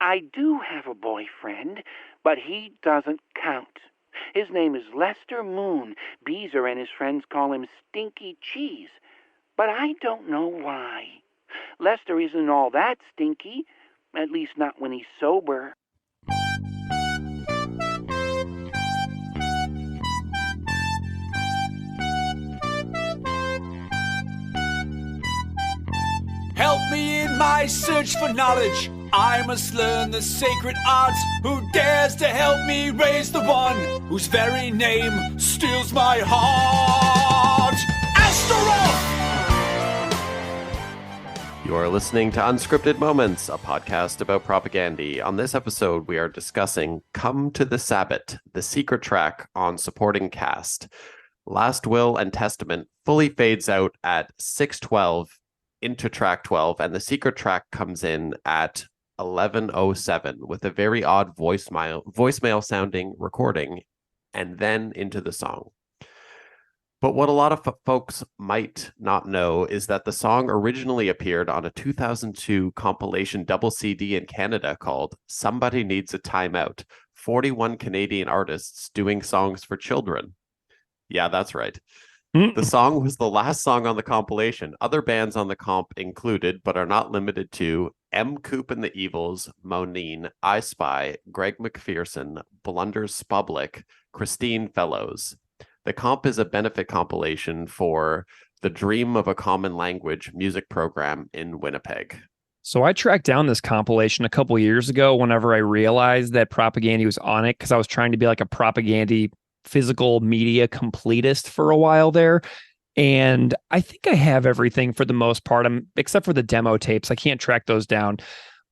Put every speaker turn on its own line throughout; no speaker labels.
I do have a boyfriend, but he doesn't count. His name is Lester Moon. Beezer and his friends call him Stinky Cheese, but I don't know why. Lester isn't all that stinky, at least not when he's sober.
Help me in my search for knowledge. I must learn the sacred arts. Who dares to help me raise the one whose very name steals my heart? Astaroth!
You are listening to Unscripted Moments, a podcast about Propagandhi. On this episode, we are discussing Come to the Sabbat, the secret track on supporting cast. Last Will and Testament fully fades out at 6:12 into track 12, and the secret track comes in at 11:07 with a very odd voicemail sounding recording, and then into the song. But what a lot of folks might not know is that the song originally appeared on a 2002 compilation double CD in Canada called Somebody Needs a Timeout, 41 Canadian artists doing songs for children. Yeah, that's right. The song was the last song on the compilation. Other bands on the comp included, but are not limited to, M. Coop and the Evils, Moneen, I Spy, Greg McPherson, Blunders Spublic, Christine Fellows. The comp is a benefit compilation for the Dream of a Common Language music program in Winnipeg.
So I tracked down this compilation a couple years ago whenever I realized that Propagandhi was on it, because I was trying to be like a Propagandhi physical media completist for a while there. And I think I have everything for the most part, except for the demo tapes. I can't track those down.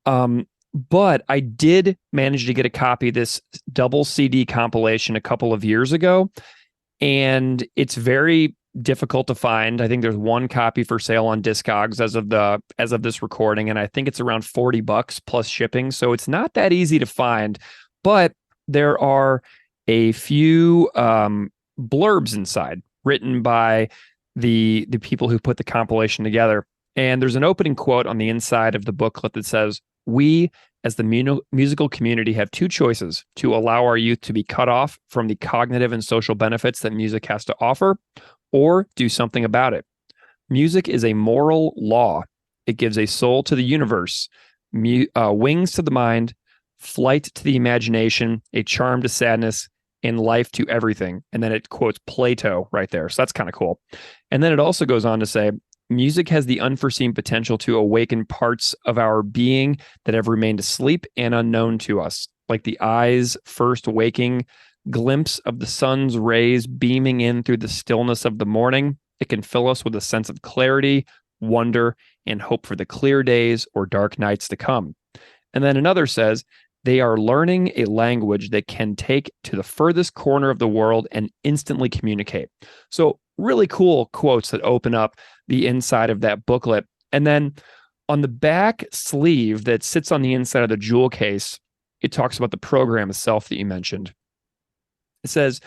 But I did manage to get a copy of this double CD compilation a couple of years ago. And it's very difficult to find. I think there's one copy for sale on Discogs as of this recording, and I think it's around $40 plus shipping. So it's not that easy to find, but there are a few blurbs inside written by the people who put the compilation together. And there's an opening quote on the inside of the booklet that says, "We, as the musical community, have two choices: to allow our youth to be cut off from the cognitive and social benefits that music has to offer, or do something about it. Music is a moral law. It gives a soul to the universe, wings to the mind, flight to the imagination, a charm to sadness, and life to everything." And then it quotes Plato right there. So that's kind of cool. And then it also goes on to say, "Music has the unforeseen potential to awaken parts of our being that have remained asleep and unknown to us, like the eye's first waking glimpse of the sun's rays beaming in through the stillness of the morning. It can fill us with a sense of clarity, wonder, and hope for the clear days or dark nights to come." And then another says, "They are learning a language that can take to the furthest corner of the world and instantly communicate." So really cool quotes that open up the inside of that booklet. And then on the back sleeve that sits on the inside of the jewel case, it talks about the program itself that you mentioned. It says,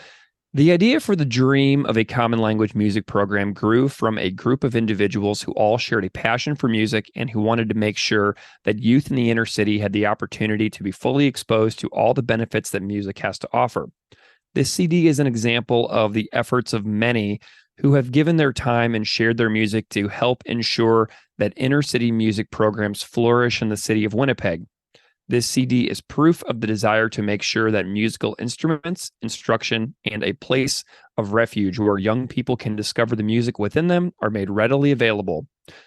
"The idea for the Dream of a Common Language music program grew from a group of individuals who all shared a passion for music and who wanted to make sure that youth in the inner city had the opportunity to be fully exposed to all the benefits that music has to offer. This CD is an example of the efforts of many who have given their time and shared their music to help ensure that inner city music programs flourish in the city of Winnipeg. This CD is proof of the desire to make sure that musical instruments, instruction, and a place of refuge where young people can discover the music within them are made readily available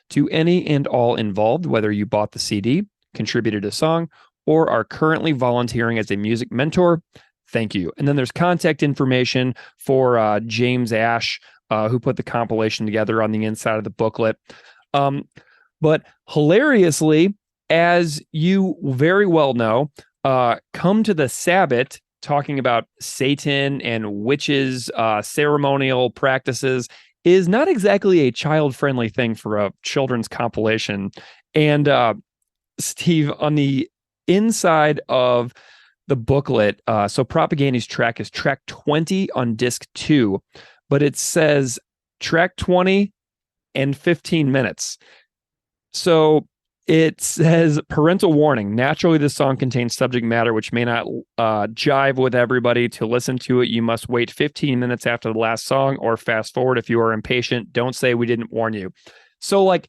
to any and all involved, whether you bought the CD, contributed a song, or are currently volunteering as a music mentor. Thank you." And then there's contact information for James Ash, who put the compilation together, on the inside of the booklet. But hilariously, as you very well know, Come to the Sabbat, talking about Satan and witches, ceremonial practices, is not exactly a child-friendly thing for a children's compilation. And Steve, on the inside of the booklet, so Propagandhi's track is track 20 on disc 2, but it says track 20 and 15 minutes. So It says, parental warning. Naturally, this song contains subject matter which may not jive with everybody. To listen to it, you must wait 15 minutes after the last song or fast forward if you are impatient. Don't say we didn't warn you. So, like,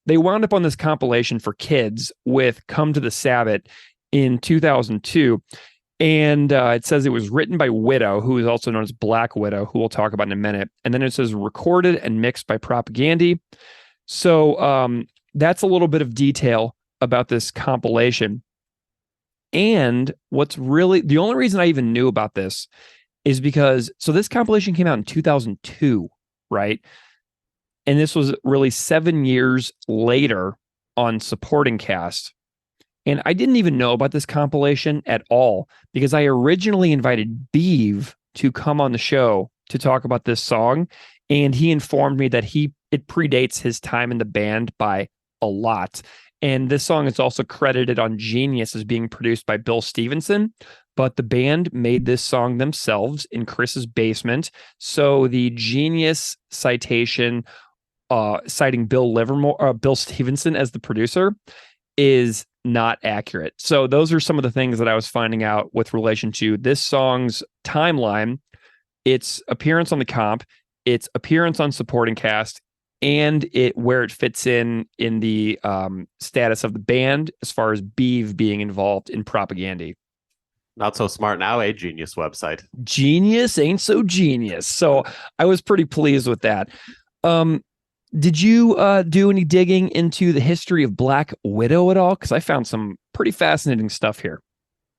they wound up on this compilation for kids with Come to the Sabbath in 2002. And it says it was written by Widow, who is also known as Black Widow, who we'll talk about in a minute. And then it says recorded and mixed by Propagandhi. So that's a little bit of detail about this compilation. And what's really the only reason I even knew about this is because this compilation came out in 2002, right? And this was really 7 years later on supporting cast. And I didn't even know about this compilation at all because I originally invited Beeve to come on the show to talk about this song. And he informed me that it predates his time in the band by a lot. And this song is also credited on Genius as being produced by Bill Stevenson, but the band made this song themselves in Chris's basement. So the Genius citation citing Bill Stevenson as the producer is not accurate. So those are some of the things that I was finding out with relation to this song's timeline, its appearance on the comp, its appearance on supporting cast, and where it fits in the status of the band as far as Beeve being involved in Propagandhi.
Not so smart now, a Genius website.
Genius ain't so genius. So I was pretty pleased with that. Did you do any digging into the history of Black Widow at all? Because I found some pretty fascinating stuff here.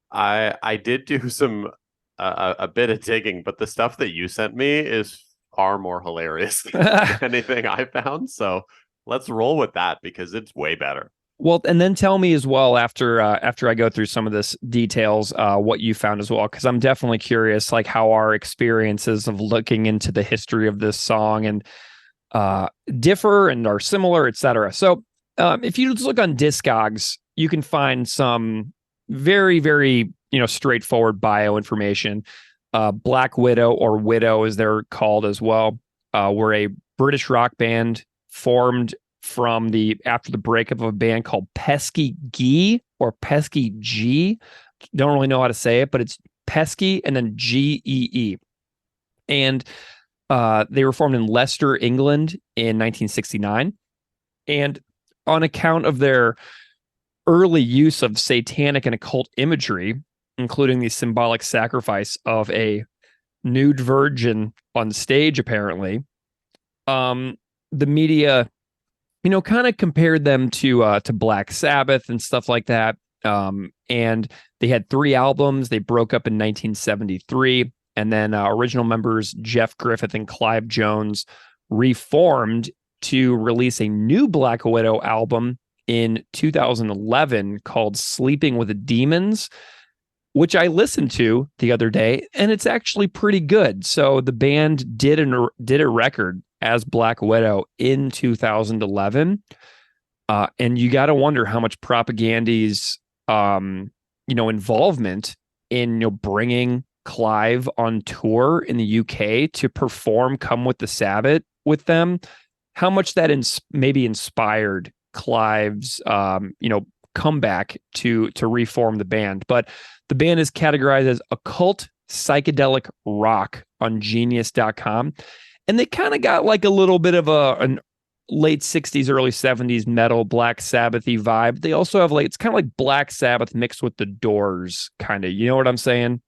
I did do some a bit of digging, but the stuff that you sent me is far more hilarious than anything I found. So let's roll with that because it's way better.
Well, and then tell me as well after I go through some of this details, what you found as well, because I'm definitely curious, like how our experiences of looking into the history of this song and differ and are similar, etc. So if you just look on Discogs, you can find some very, very straightforward bio information. Black Widow, or Widow as they're called as well, were a British rock band formed from after the breakup of a band called Pesky G or Pesky G. Don't really know how to say it, but it's Pesky and then Gee. And they were formed in Leicester, England in 1969. And on account of their early use of satanic and occult imagery, including the symbolic sacrifice of a nude virgin on stage, apparently, the media, kind of compared them to Black Sabbath and stuff like that. And they had 3 albums. They broke up in 1973. And then original members Jeff Griffith and Clive Jones reformed to release a new Black Widow album in 2011 called Sleeping with the Demons, which I listened to the other day, and it's actually pretty good. So the band did a record as Black Widow in 2011, and you got to wonder how much Propagandhi's involvement in bringing Clive on tour in the UK to perform Come with the Sabbath with them, how much that maybe inspired Clive's comeback to reform the band. But the band is categorized as occult psychedelic rock on genius.com, and they kind of got like a little bit of an late 60s early 70s metal Black Sabbath-y vibe. They also have it's kind of like Black Sabbath mixed with the Doors, kind of, you know what I'm saying?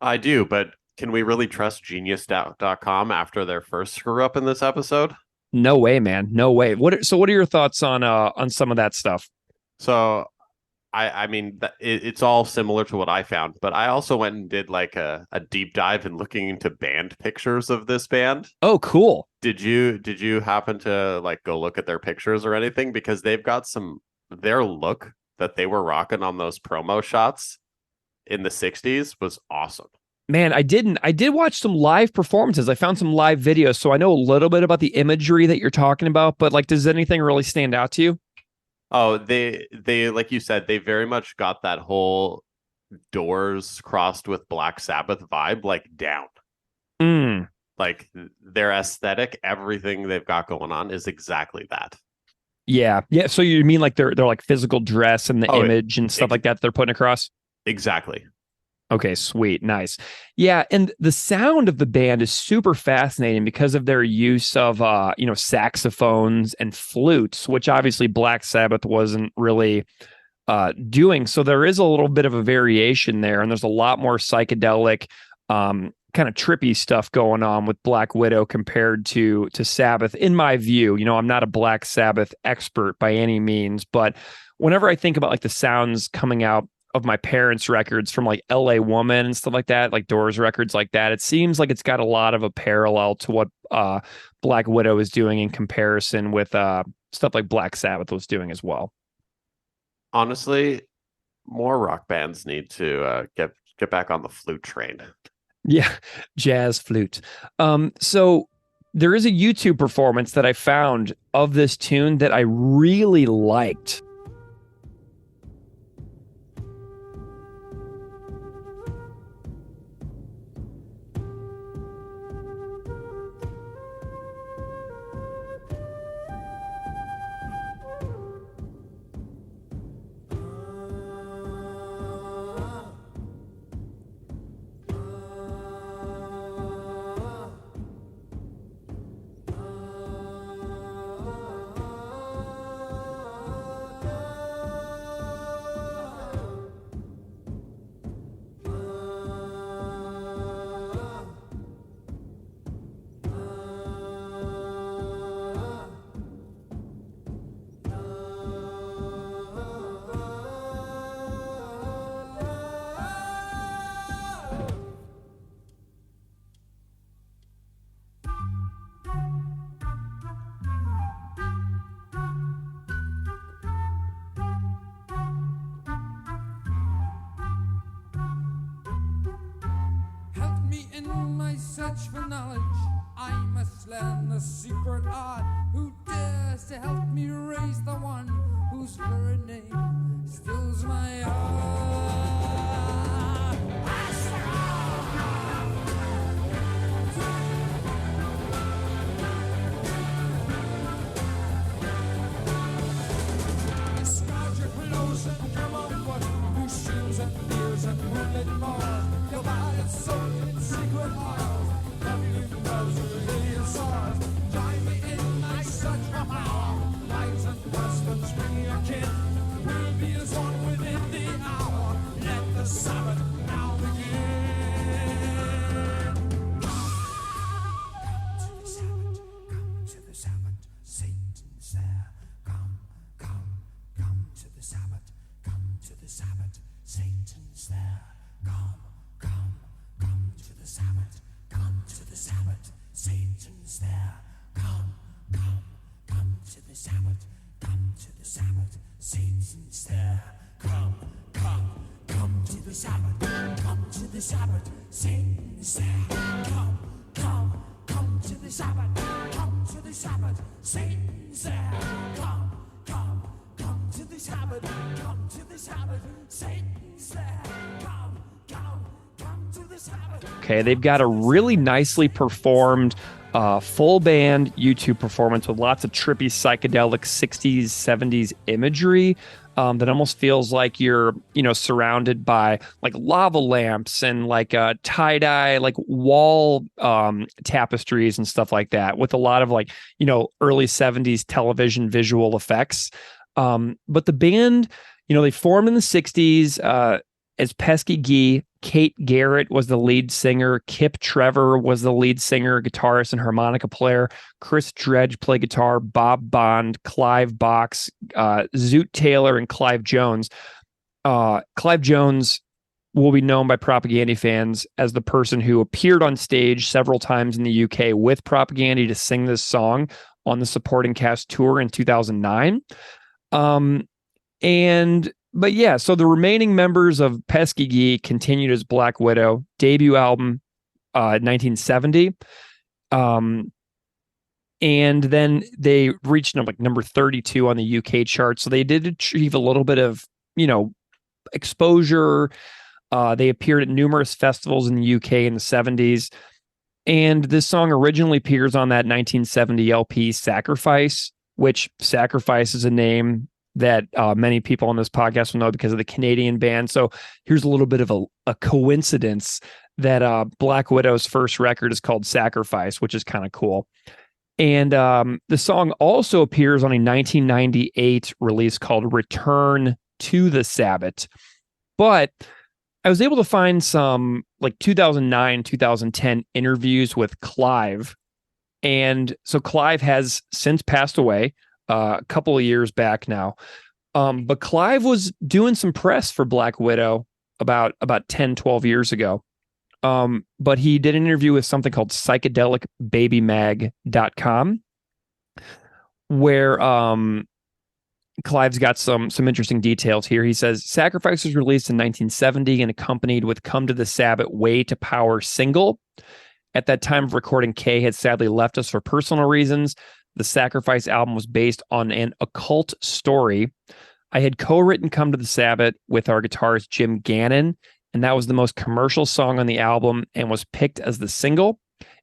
I do, but can we really trust genius.com after their first screw up in this episode?
No way, man. No way. What are your thoughts on some of that stuff?
So I mean, it's all similar to what I found, but I also went and did like a deep dive in looking into band pictures of this band.
Oh, cool.
Did you happen to like go look at their pictures or anything? Because they've got their look that they were rocking on those promo shots in the 60s was awesome.
Man, I did watch some live performances. I found some live videos, so I know a little bit about the imagery that you're talking about, but like, does anything really stand out to you?
Oh, they like you said, they very much got that whole Doors crossed with Black Sabbath vibe like down. Like their aesthetic, everything they've got going on is exactly that.
Yeah. Yeah. So you mean like they're like physical dress and the
Oh,
image and stuff like that they're putting across?
exactly.
Okay, sweet. Nice. Yeah, and the sound of the band is super fascinating because of their use of saxophones and flutes, which obviously Black Sabbath wasn't really doing. So there is a little bit of a variation there, and there's a lot more psychedelic kind of trippy stuff going on with Black Widow compared to Sabbath, in my view. I'm not a Black Sabbath expert by any means, but whenever I think about like the sounds coming out of my parents' records from like LA Woman and stuff like that, like Doors records like that, it seems like it's got a lot of a parallel to what Black Widow is doing in comparison with stuff like Black Sabbath was doing as well.
Honestly, more rock bands need to get back on the flute train.
Yeah, jazz flute. So there is a YouTube performance that I found of this tune that I really liked.
Search for knowledge, I must learn the secret art. Who dares to help me raise the one whose very name stills my heart? Discard your clothes and come on board. Whose shoes and beers and moonlit more. Your body's soaked in secret art. Join me in my search for power. Lives and customs bring a kin. We'll be as one within the hour. Let the Sabbath now begin. Come to the Sabbath, Satan's there. Come to the Sabbath, come to the Sabbath, Satan's there. Come to the Sabbath, come to the Sabbath. Satan's there. Come to the Sabbath. Come to the Sabbath. Satan's there. Come to the Sabbath. Come to the Sabbath. Satan's there. Come to the Sabbath. Come to the Sabbath. Satan's there. Come to the Sabbath. Come to the Sabbath. Satan's there. Come to the Sabbath.
Okay, they've got a really nicely performed full band YouTube performance with lots of trippy psychedelic 60s, 70s imagery that almost feels like you're, surrounded by like lava lamps and like tie-dye, like wall tapestries and stuff like that with a lot of like, early 70s television visual effects. But the band, they formed in the 60s as Pesky Guy. Kate Garrett was the lead singer. Kip Trevor was the lead singer, guitarist, and harmonica player. Chris Dredge played guitar. Bob Bond, Clive Box, Zoot Taylor, and Clive Jones. Clive Jones will be known by Propagandhi fans as the person who appeared on stage several times in the UK with Propagandhi to sing this song on the supporting cast tour in 2009. But yeah, so the remaining members of Pesky Guy continued as Black Widow, debut album 1970. And then they reached number 32 on the UK chart. So they did achieve a little bit of, exposure. They appeared at numerous festivals in the UK in the 70s. And this song originally appears on that 1970 LP Sacrifice. which Sacrifice is a name that many people on this podcast will know because of the Canadian band. So here's a little bit of a coincidence that Black Widow's first record is called Sacrifice, which is kind of cool. And the song also appears on a 1998 release called Return to the Sabbat. But I was able to find some like 2009, 2010 interviews with Clive. And so Clive has since passed away a couple of years back now. But Clive was doing some press for Black Widow about 10, 12 years ago. But he did an interview with something called psychedelicbabymag.com, where Clive's got some interesting details here. He says, Sacrifice was released in 1970 and accompanied with Come to the Sabbat Way to Power single. At that time of recording, Kay had sadly left us for personal reasons. The Sacrifice album was based on an occult story. I had co-written Come to the Sabbat with our guitarist Jim Gannon, and that was the most commercial song on the album and was picked as the single.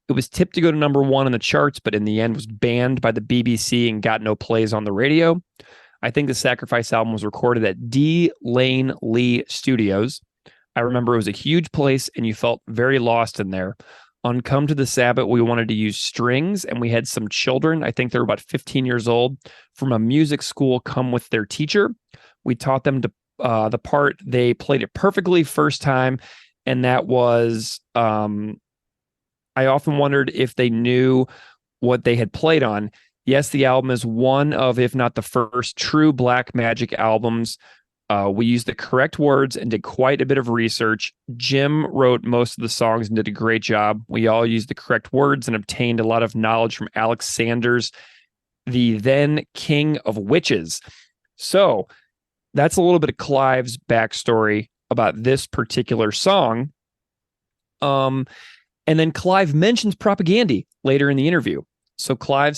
It was tipped to go to number 1 in the charts, but in the end was banned by the BBC and got no plays on the radio. I think the Sacrifice album was recorded at D. Lane Lee Studios. I remember it was a huge place and you felt very lost in there. On Come to the Sabbat, we wanted to use strings, and we had some children, I think they were about 15 years old, from a music school come with their teacher. We taught them to the part. They played it perfectly first time, and that was, I often wondered if they knew what they had played on. Yes, the album is one of, if not the first, true Black Magic albums. We used the correct words and did quite a bit of research. Jim wrote most of the songs and did a great job. We all used the correct words and obtained a lot of knowledge from Alex Sanders, the then king of witches. So that's a little bit of Clive's backstory about this particular song. And then Clive mentions Propagandhi later in the interview. So Clive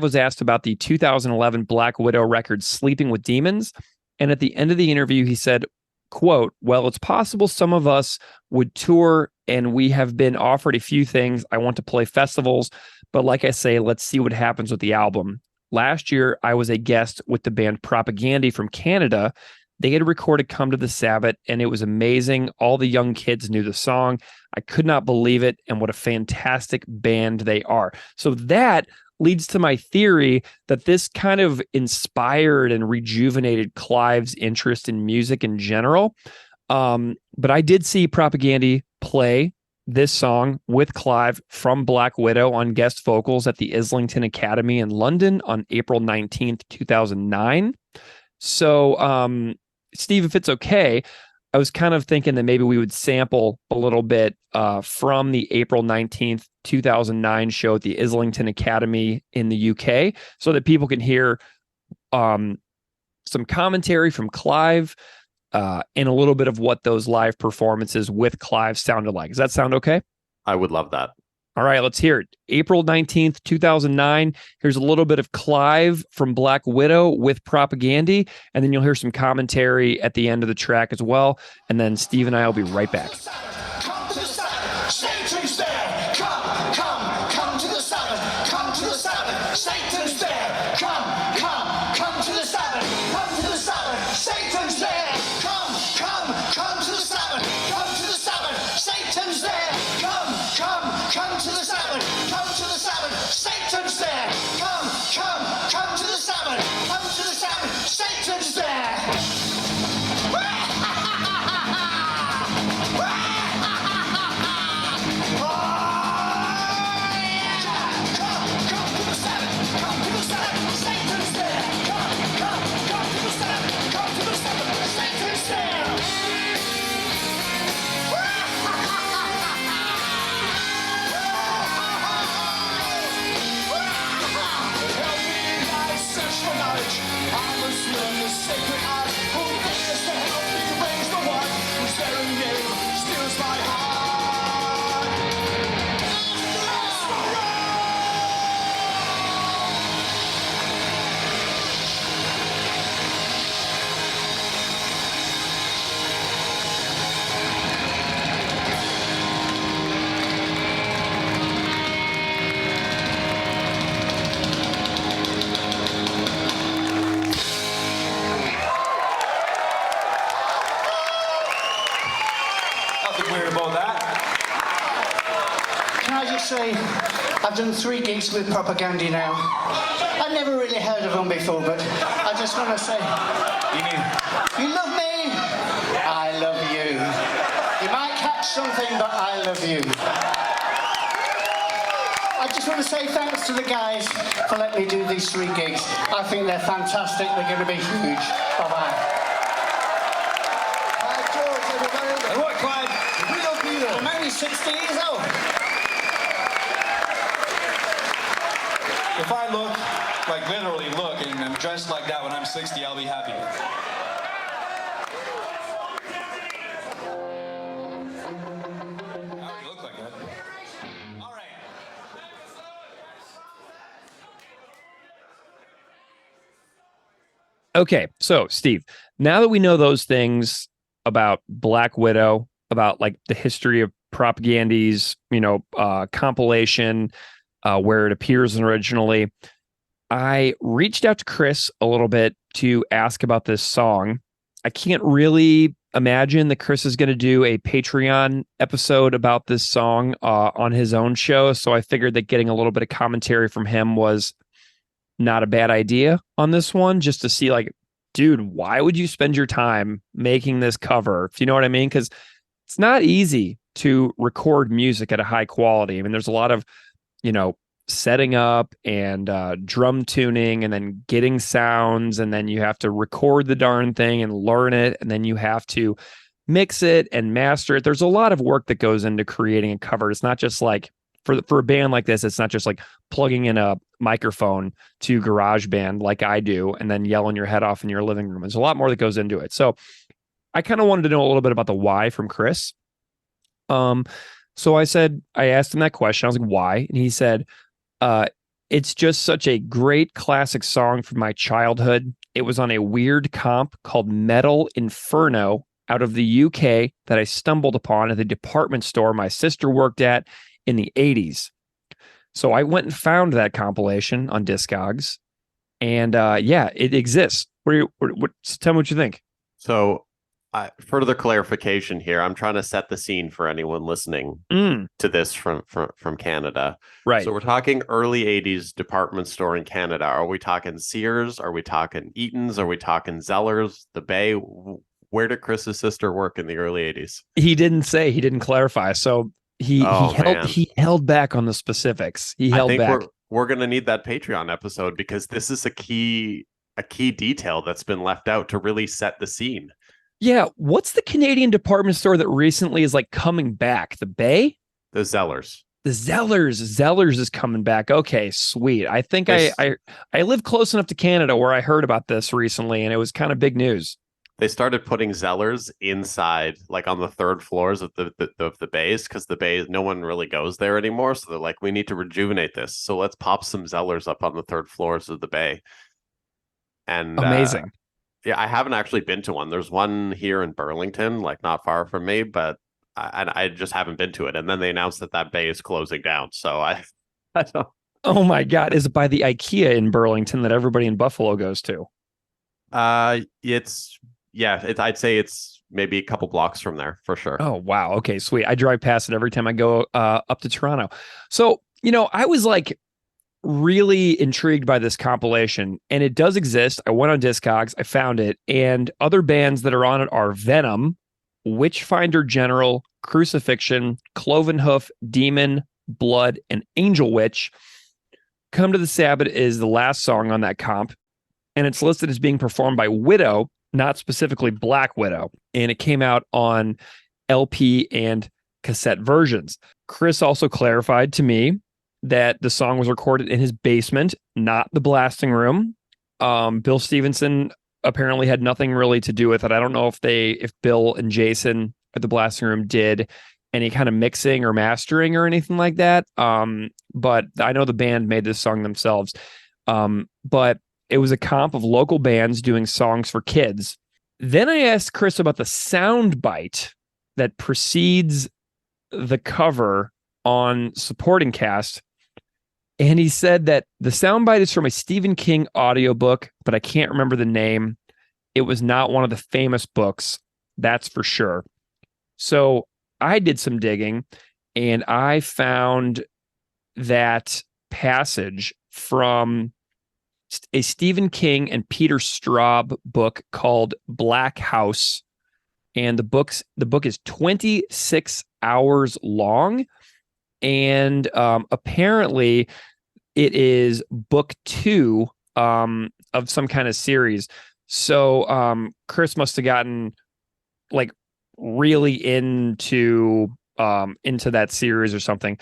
was asked about the 2011 Black Widow record, Sleeping with Demons. And at the end of the interview, he said, quote, well, it's possible some of us would tour and we have been offered a few things. I want to play festivals, but like I say, let's see what happens with the album. Last year, I was a guest with the band Propagandhi from Canada. They had recorded Come to the Sabbat, and it was amazing. All the young kids knew the song. I could not believe it, and what a fantastic band they are. So that leads to my theory that this kind of inspired and rejuvenated Clive's interest in music in general. But I did see Propagandhi play this song with Clive from Black Widow on guest vocals at the Islington Academy in London on April 19th, 2009. So, Steve, if it's okay, I was kind of thinking that maybe we would sample a little bit from the April 19th, 2009 show at the Islington Academy in the UK so that people can hear some commentary from Clive and a little bit of what those live performances with Clive sounded like. Does that sound okay?
I would love that.
All right, let's hear it. April 19th, 2009. Here's a little bit of Clive from Black Widow with Propagandhi, and then you'll hear some commentary at the end of the track as well. And then Steve and I will be right back.
Come to the Sabbath, Satan's there. Come to the Sabbath, come to the Sabbath, Satan's there. Come to the Sabbath, come to the Sabbath, Satan's there. Come to the Sabbath, come to the Sabbath, Satan's there. Come to the Sabbath, come to the Sabbath, Satan's there. Come to the Sabbath, come to the Sabbath, Satan's there.
nothing weird about that.
Can I just say, I've done 3 gigs with Propagandhi now. I've never really heard of them before, but I just want to say, you love me, I love you. You might catch something, but I love you. I just want to say thanks to the guys for letting me do these 3 gigs. I think they're fantastic. They're going to be huge. Bye-bye. George, everybody.
And what, Clyde?
We love you. I'm only 60 years old.
If I look, like literally look, and I'm dressed like that when I'm 60, I'll be happy. I already look like that. All right.
Okay, so Steve, now that we know those things about Black Widow, about like the history of Propagandhi's, compilation, where it appears originally, I reached out to Chris a little bit to ask about this song. I can't really imagine that Chris is going to do a Patreon episode about this song on his own show, so I figured that getting a little bit of commentary from him was not a bad idea on this one, just to see like, dude, why would you spend your time making this cover? If you know what I mean? Because it's not easy to record music at a high quality. I mean, there's a lot of, setting up and drum tuning and then getting sounds, and then you have to record the darn thing and learn it, and then you have to mix it and master it. There's a lot of work that goes into creating a cover. It's not just like, for a band like this, it's not just like plugging in a microphone to GarageBand like I do and then yelling your head off in your living room. There's a lot more that goes into it. So I kind of wanted to know a little bit about the why from Chris. So I asked him that question. I was like, why? And he said, it's just such a great classic song from my childhood. It was on a weird comp called Metal Inferno out of the UK that I stumbled upon at the department store my sister worked at in the 80s. So I went and found that compilation on Discogs, and it exists. So tell me what you think.
So, further clarification here. I'm trying to set the scene for anyone listening to this from Canada.
Right.
So we're talking early 80s department store in Canada. Are we talking Sears? Are we talking Eaton's? Are we talking Zellers? The Bay? Where did Chris's sister work in the early 80s?
He didn't say. He didn't clarify. So he held back on the specifics. He held back.
We're going to need that Patreon episode, because this is a key detail that's been left out to really set the scene.
Yeah, what's the Canadian department store that recently is like coming back? The Bay?
The Zellers.
The Zellers is coming back. Okay, sweet. I think I live close enough to Canada where I heard about this recently, and it was kind of big news.
They started putting Zellers inside, like on the third floors of the bays, because the bays, no one really goes there anymore. So they're like, we need to rejuvenate this. So let's pop some Zellers up on the third floors of the bay. And
amazing.
Yeah, I haven't actually been to one. There's one here in Burlington, like not far from me, but I just haven't been to it. And then they announced that bay is closing down. So I don't.
Oh my God. Is it by the IKEA in Burlington that everybody in Buffalo goes to?
I'd say it's maybe a couple blocks from there for sure.
Oh, wow. Okay, sweet. I drive past it every time I go up to Toronto. So, I was like really intrigued by this compilation, and it does exist. I went on Discogs, I found it, and other bands that are on it are Venom, Witchfinder General, Crucifixion, Cloven Hoof, Demon, Blood, and Angel Witch. Come to the Sabbat is the last song on that comp, and it's listed as being performed by Widow, not specifically Black Widow, and it came out on LP and cassette versions. Chris also clarified to me that the song was recorded in his basement, not the blasting room. Bill Stevenson apparently had nothing really to do with it. I don't know if Bill and Jason at the blasting room did any kind of mixing or mastering or anything like that. But I know the band made this song themselves. But it was a comp of local bands doing songs for kids. Then I asked Chris about the sound bite that precedes the cover on supporting cast. And he said that the soundbite is from a Stephen King audiobook, but I can't remember the name. It was not one of the famous books, that's for sure. So I did some digging and I found that passage from a Stephen King and Peter Straub book called Black House. And the book is 26 hours long. And apparently it is book 2 of some kind of series. So Chris must have gotten like really into that series or something.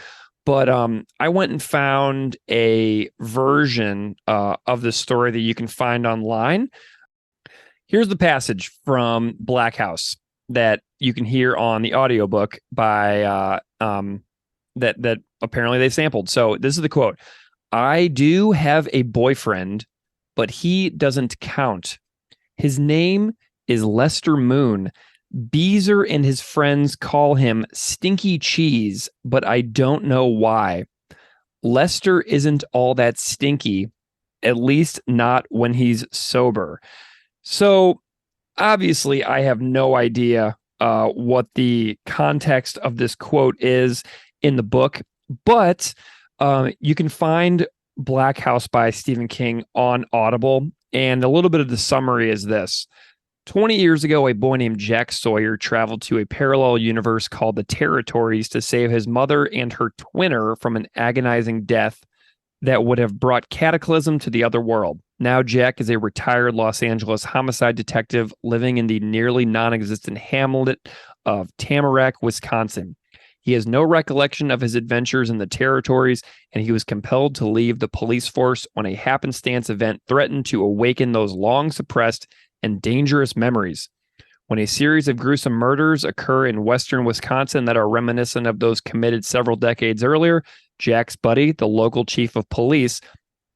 But I went and found a version of the story that you can find online. Here's the passage from Black House that you can hear on the audiobook by that apparently they sampled. So this is the quote. I do have a boyfriend, but he doesn't count. His name is Lester Moon. Beezer and his friends call him Stinky Cheese, but I don't know why. Lester isn't all that stinky, at least not when he's sober. So obviously, I have no idea what the context of this quote is in the book, but you can find Black House by Stephen King on Audible, and a little bit of the summary is this. 20 years ago, a boy named Jack Sawyer traveled to a parallel universe called the Territories to save his mother and her twinner from an agonizing death that would have brought cataclysm to the other world. Now Jack is a retired Los Angeles homicide detective living in the nearly non-existent hamlet of Tamarack, Wisconsin. He has no recollection of his adventures in the Territories, and he was compelled to leave the police force when a happenstance event threatened to awaken those long-suppressed and dangerous memories. When a series of gruesome murders occur in western Wisconsin that are reminiscent of those committed several decades earlier, Jack's buddy, the local chief of police,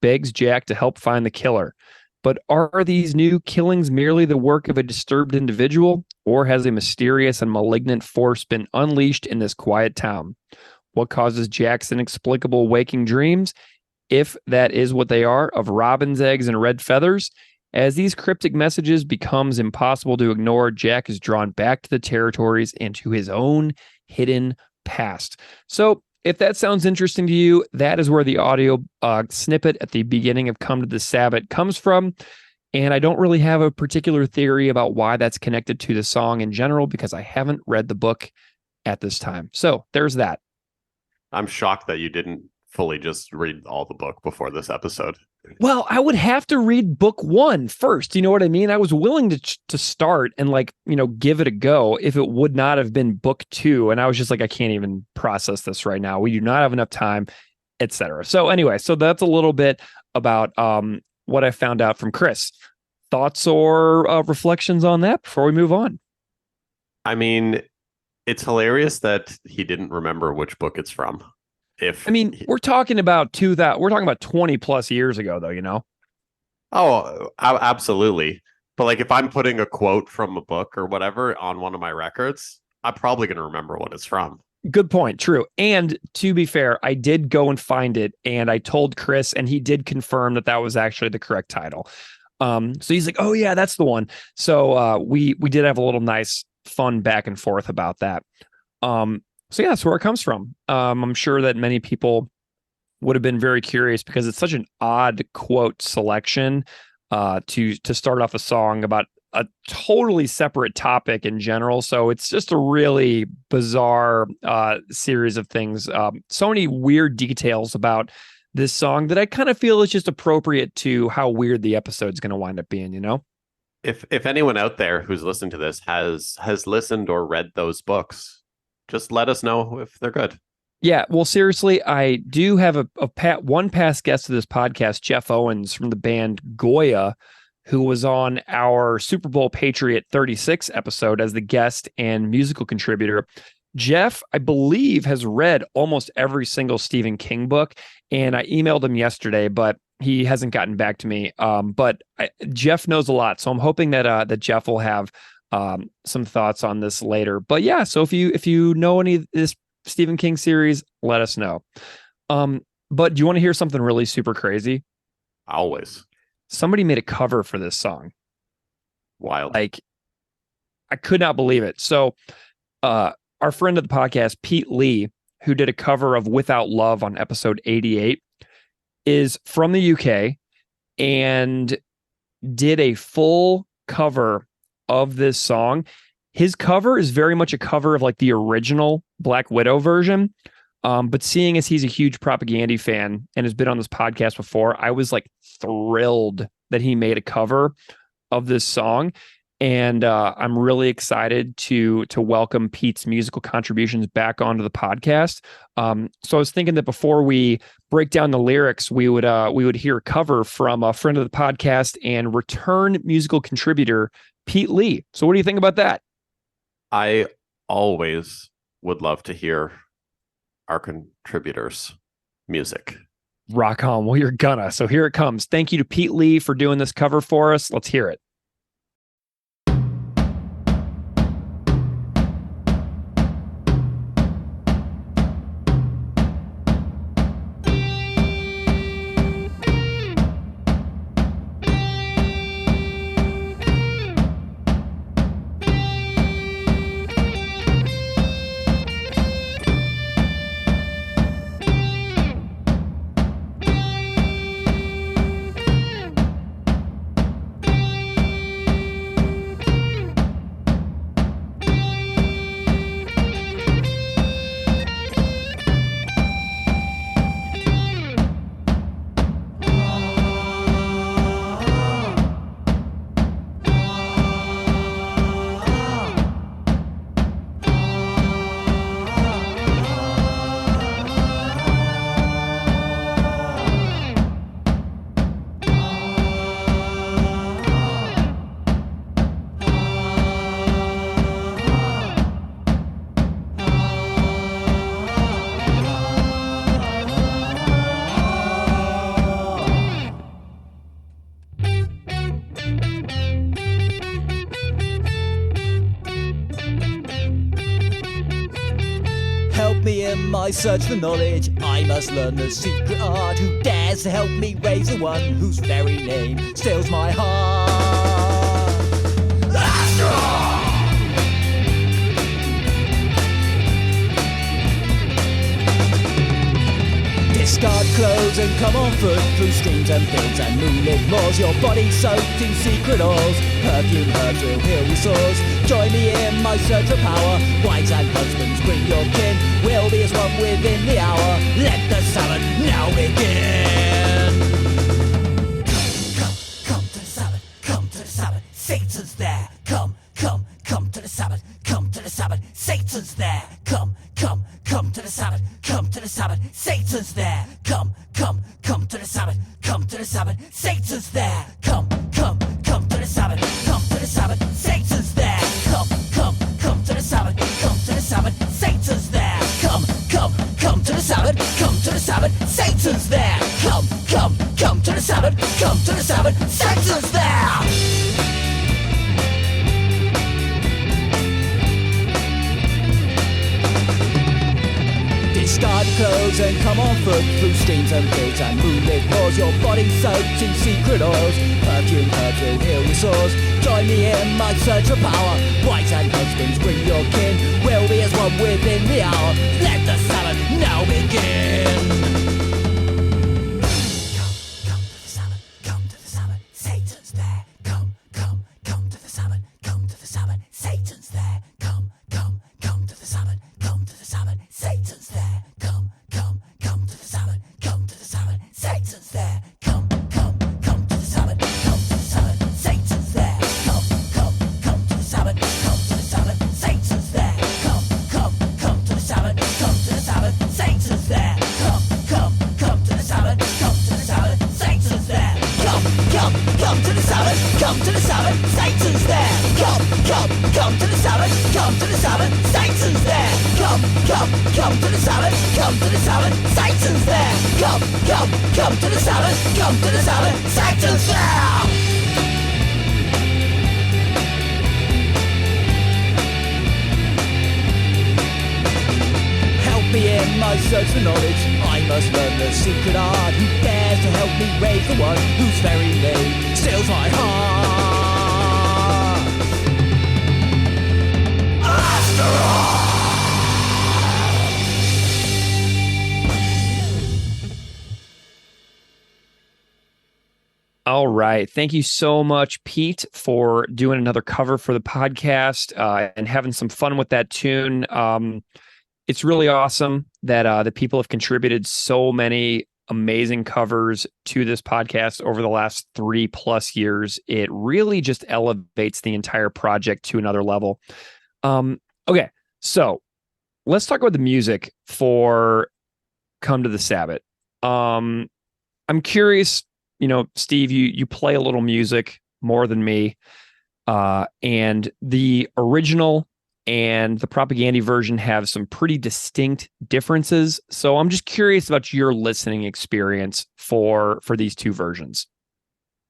begs Jack to help find the killer. But are these new killings merely the work of a disturbed individual, or has a mysterious and malignant force been unleashed in this quiet town? What causes Jack's inexplicable waking dreams, if that is what they are, of robin's eggs and red feathers? As these cryptic messages becomes impossible to ignore, Jack is drawn back to the Territories and to his own hidden past. So if that sounds interesting to you, that is where the audio snippet at the beginning of Come to the Sabbat comes from. And I don't really have a particular theory about why that's connected to the song in general, because I haven't read the book at this time. So there's that.
I'm shocked that you didn't fully just read all the book before this episode.
Well, I would have to read book 1 first. You know what I mean? I was willing to start and give it a go if it would not have been book 2. And I was just like, I can't even process this right now. We do not have enough time, etc. So anyway, so that's a little bit about what I found out from Chris. Thoughts or reflections on that before we move on?
I mean, it's hilarious that he didn't remember which book it's from.
We're talking about 20 plus years ago, though, you know?
Oh, absolutely. But if I'm putting a quote from a book or whatever on one of my records, I'm probably going to remember what it's from.
Good point. True. And to be fair, I did go and find it, and I told Chris, and he did confirm that was actually the correct title. So he's like, oh yeah, that's the one. So we did have a little nice fun back and forth about that. So yeah, that's where it comes from. I'm sure that many people would have been very curious because it's such an odd quote selection to start off a song about a totally separate topic in general. So it's just a really bizarre series of things. So many weird details about this song that I kind of feel is just appropriate to how weird the episode's going to wind up being, you know?
If anyone out there who's listened to this has listened or read those books, just let us know if they're good.
Yeah, well, seriously, I do have one past guest of this podcast, Jeff Owens from the band Goya, who was on our Super Bowl Patriot 36 episode as the guest and musical contributor. Jeff, I believe, has read almost every single Stephen King book, and I emailed him yesterday, but he hasn't gotten back to me. But Jeff knows a lot, so I'm hoping that Jeff will have some thoughts on this later. But yeah, so if you know any of this Stephen King series, let us know. But do you want to hear something really super crazy?
Always.
Somebody made a cover for this song.
Wild.
I could not believe it. So our friend of the podcast, Pete Lee, who did a cover of Without Love on episode 88, is from the UK and did a full cover of this song. His cover is very much a cover of like the original Black Widow version. But seeing as he's a huge Propagandhi fan and has been on this podcast before, I was like thrilled that he made a cover of this song. And I'm really excited to welcome Pete's musical contributions back onto the podcast. So I was thinking that before we break down the lyrics, we would hear a cover from a friend of the podcast and return musical contributor Pete Lee. So what do you think about that?
I always would love to hear our contributors' music.
Rock on. Well, you're gonna. So here it comes. Thank you to Pete Lee for doing this cover for us. Let's hear it.
Help me in my search for knowledge. I must learn the secret art. Who dares to help me raise the one whose very name steals my heart? After all! Discard clothes and come on foot through streams and fields and moonlit moors. Your body soaked in secret oils. Perfume herbs will heal your sores. Join me in my search for power. Wives and husbands, bring your kin. We'll be as one within the hour. Let the Sabbath now begin. Come to the Sabbath. Come to the Sabbath. Satan's there. Come to the Sabbath. Come to the Sabbath. Satan's there. Come to the Sabbath. Come to the Sabbath. Satan's there. Come to the Sabbath. Come to the Sabbath. Satan's there. Come to the Sabbath. Come to the Sabbath. Satan's there. Come to the Sabbath. Come to the Sabbath. Satan's there. Come to the Sabbath. Come to the Sabbath. Satan's there. Come to the Sabbath. Come to the Sabbath. Satan's there. Discard clothes and come on foot through streams and fields and moonlit moors. Your body soaked in secret oils. Perfume herbs will heal your sores. Join me in my search for power. Wives and husbands, bring your kin. We'll be as one within the hour. Let the Sabbath now begin. Come to the Sabbath. Come to the Sabbath. Satan's there. Come to the Sabbath. Come to the Sabbath. Satan's there. Come to the Sabbath. Come to the Sabbath. Satan's there. Come to the Sabbath. Come to the Sabbath. Satan's there. Come to the Sabbath. Come to the Sabbath. Satan's there. Come to the Sabbath. Come to the Sabbath. Satan's there. Come to the Sabbath. Come to the Sabbath. Satan's there. Come to the Sabbath. Come to the Sabbath. Satan's there. Come to the Sabbath. Come to the Sabbath. Satan's there. Come to the Sabbath. Come to the Sabbath. Satan's there. Come to the Sabbath. Come to the Sabbath. Satan's there. Come to the Sabbath. Come to the Sabbath. Satan's there. Me in my search for knowledge, I must learn the secret art. Who dares to help me raise the one whose very name steals my heart? After all!
All right. Thank you so much, Pete, for doing another cover for the podcast and having some fun with that tune. It's really awesome that the people have contributed so many amazing covers to this podcast over the last 3+ years. It really just elevates the entire project to another level. Okay, so let's talk about the music for Come to the Sabbat. I'm curious, Steve, you play a little music more than me. And the original and the Propagandhi version have some pretty distinct differences. So I'm just curious about your listening experience for these two versions.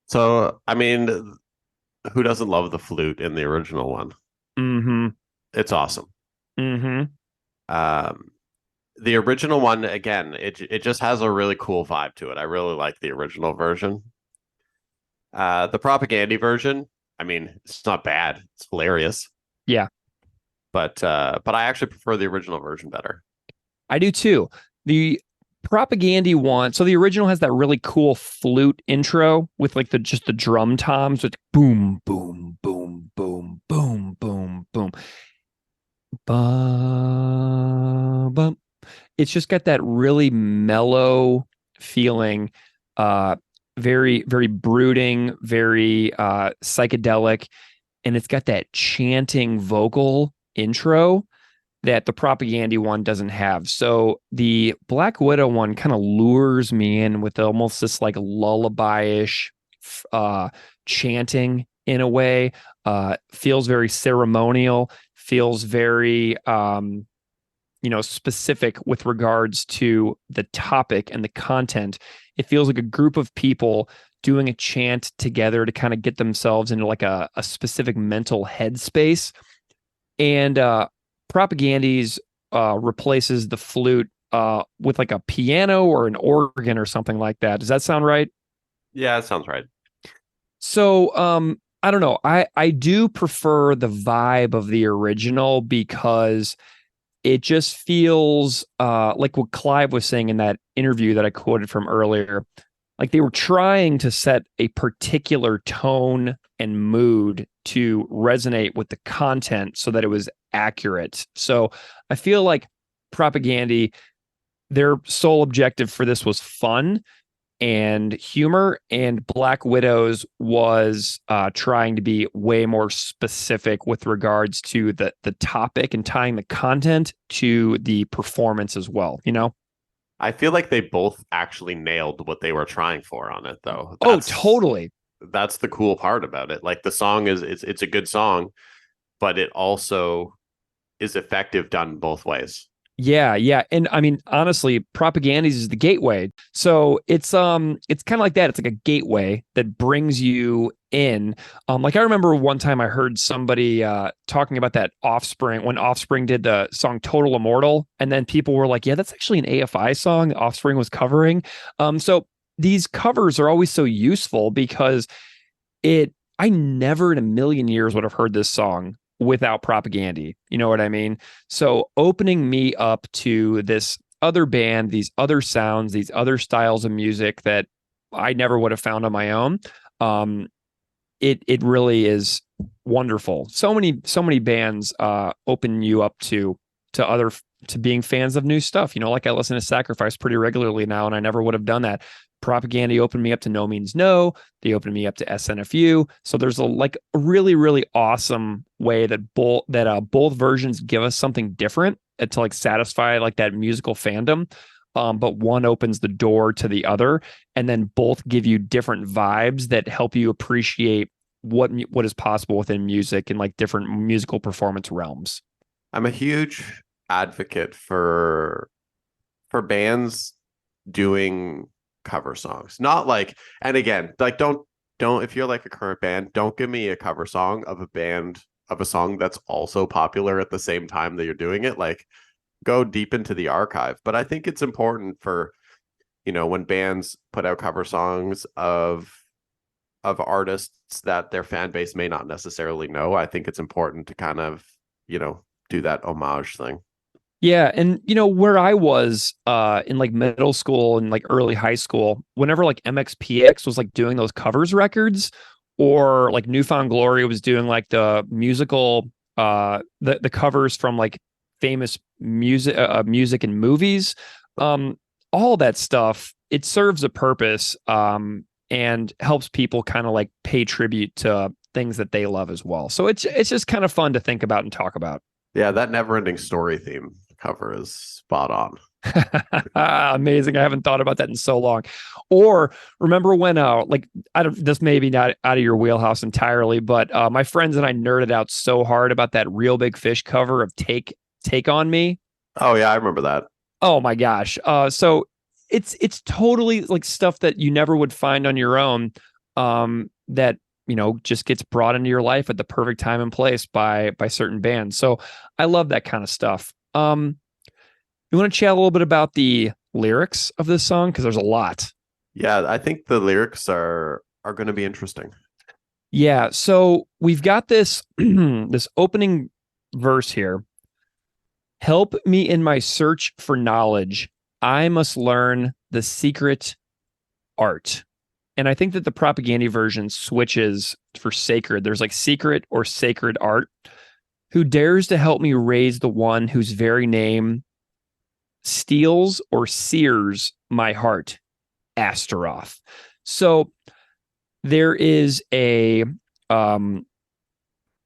So, I mean, who doesn't love the flute in the original one?
Mm-hmm.
It's awesome.
Mm-hmm.
The original one, again, it just has a really cool vibe to it. I really like the original version. The Propagandhi version, I mean, it's not bad. It's hilarious.
Yeah.
But I actually prefer the original version better.
I do too. The Propagandhi one, so the original has that really cool flute intro with like just the drum toms with boom, boom, boom, boom, boom, boom, boom. Bum, bum. It's just got that really mellow feeling, very, very brooding, very psychedelic, and it's got that chanting vocal intro that the Propagandhi one doesn't have. So the Black Widow one kind of lures me in with almost this like lullaby-ish chanting in a way. Feels very ceremonial, feels very specific with regards to the topic and the content. It feels like a group of people doing a chant together to kind of get themselves into like a specific mental headspace. And Propagandhi's replaces the flute with like a piano or an organ or something like that. Does that sound right?
Yeah, it sounds right.
So I don't know. I do prefer the vibe of the original because it just feels like what Clive was saying in that interview that I quoted from earlier. Like they were trying to set a particular tone and mood to resonate with the content so that it was accurate. So I feel like Propagandhi, their sole objective for this was fun and humor, and Black Widows was trying to be way more specific with regards to the topic and tying the content to the performance as well,
I feel like they both actually nailed what they were trying for on it, though.
Totally.
That's the cool part about it. Like the song it's a good song, but it also is effective done both ways.
Yeah. And I mean, honestly, Propagandhi is the gateway. So it's kind of like that. It's like a gateway that brings you in. Like I remember one time I heard somebody talking about that Offspring when Offspring did the song Total Immortal, and then people were like, yeah, that's actually an AFI song that Offspring was covering. So these covers are always so useful because I never in a million years would have heard this song without Propagandhi. You know what I mean? So opening me up to this other band, these other sounds, these other styles of music that I never would have found on my own. It really is wonderful. So many bands open you up to being fans of new stuff. Like I listen to Sacrifice pretty regularly now, and I never would have done that. Propagandhi opened me up to No Means No. They opened me up to SNFU. So there's a really, really awesome way that both versions give us something different to like satisfy like that musical fandom. But one opens the door to the other, and then both give you different vibes that help you appreciate what is possible within music and like different musical performance realms.
I'm a huge advocate for bands doing cover songs. Not like, and again, like don't if you're like a current band, don't give me a cover song of a song that's also popular at the same time that you're doing it. Like go deep into the archive. But I think it's important for, when bands put out cover songs of artists that their fan base may not necessarily know, I think it's important to kind of, do that homage thing.
Yeah, and where I was in like middle school and like early high school, whenever like MXPX was like doing those covers records, or like Newfound Glory was doing like the musical the covers from like famous music and movies, um all that stuff, it serves a purpose, and helps people kind of like pay tribute to things that they love as well. So it's just kind of fun to think about and talk about.
Yeah, that never-ending story theme cover is spot on.
Amazing. I haven't thought about that in so long. Or remember when like, I don't, this may be not out of your wheelhouse entirely, but my friends and I nerded out so hard about that Real Big Fish cover of Take on Me.
Oh yeah, I remember that.
Oh my gosh. So it's totally like stuff that you never would find on your own, that just gets brought into your life at the perfect time and place by certain bands. So I love that kind of stuff. You want to chat a little bit about the lyrics of this song, because there's a lot.
Yeah, I think the lyrics are going to be interesting.
Yeah, so we've got this this opening verse here. Help me in my search for knowledge. I must learn the secret art. And I think that the Propagandhi version switches for sacred. There's like secret or sacred art. Who dares to help me raise the one whose very name steals or sears my heart? Astaroth. So there is a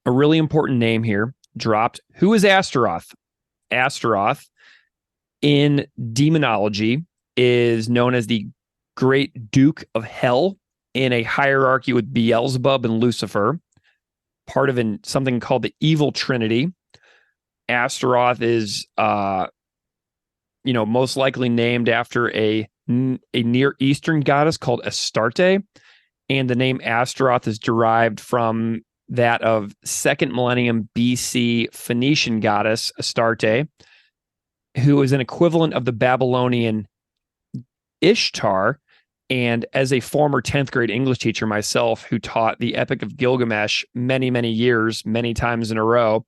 really important name here dropped. Who is Astaroth? Astaroth in demonology is known as the great duke of hell in a hierarchy with Beelzebub and Lucifer, part of something called the evil trinity. Astaroth is most likely named after a Near Eastern goddess called Astarte, and the name Astaroth is derived from that of 2nd millennium BC Phoenician goddess Astarte, who is an equivalent of the Babylonian Ishtar. And as a former 10th grade English teacher myself, who taught the Epic of Gilgamesh many, many years, many times in a row,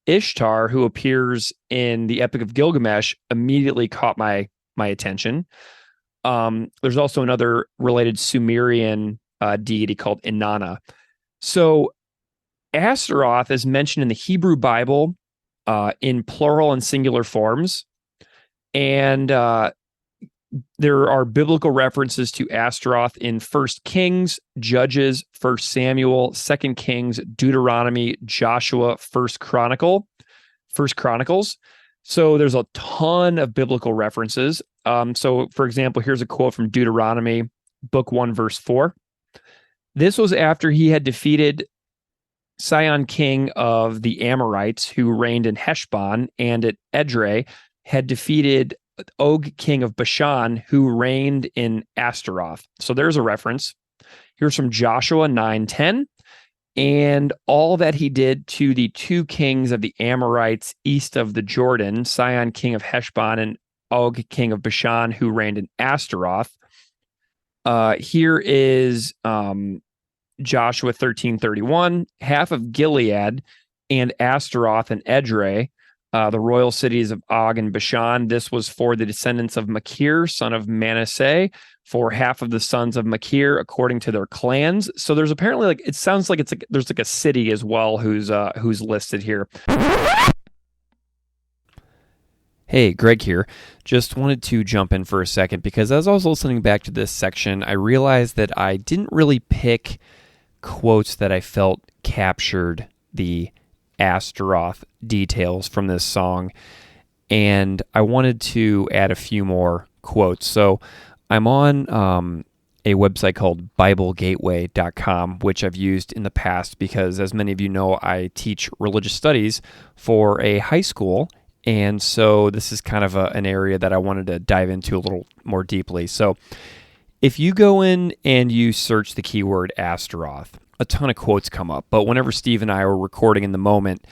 Ishtar, who appears in the Epic of Gilgamesh, immediately caught my attention. There's also another related Sumerian deity called Inanna. So Astaroth is mentioned in the Hebrew Bible in plural and singular forms. And there are biblical references to Astaroth in 1 Kings, Judges, 1 Samuel, 2 Kings, Deuteronomy, Joshua, 1 Chronicles. So there's a ton of biblical references. So, for example, here's a quote from Deuteronomy, book 1, verse 4. This was after he had defeated Sihon, king of the Amorites, who reigned in Heshbon, and at Edrei had defeated Og, king of Bashan, who reigned in Astaroth. So there's a reference. Here's from Joshua 9:10. And all that he did to the 2 kings of the Amorites east of the Jordan, Sihon, king of Heshbon, and Og, king of Bashan, who reigned in Astaroth. Here is Joshua 13:31. Half of Gilead and Astaroth and Edrei, the royal cities of Og and Bashan. This was for the descendants of Machir, son of Manasseh, for half of the sons of Machir, according to their clans. So there's apparently it sounds like there's like a city as well who's listed here. Hey, Greg here. Just wanted to jump in for a second because as I was listening back to this section, I realized that I didn't really pick quotes that I felt captured the Astaroth details from this song, and I wanted to add a few more quotes. So I'm on a website called BibleGateway.com, which I've used in the past because, as many of you know, I teach religious studies for a high school, and so this is kind of an area that I wanted to dive into a little more deeply. So if you go in and you search the keyword Astaroth, a ton of quotes come up. But whenever Steve and I were recording in the moment,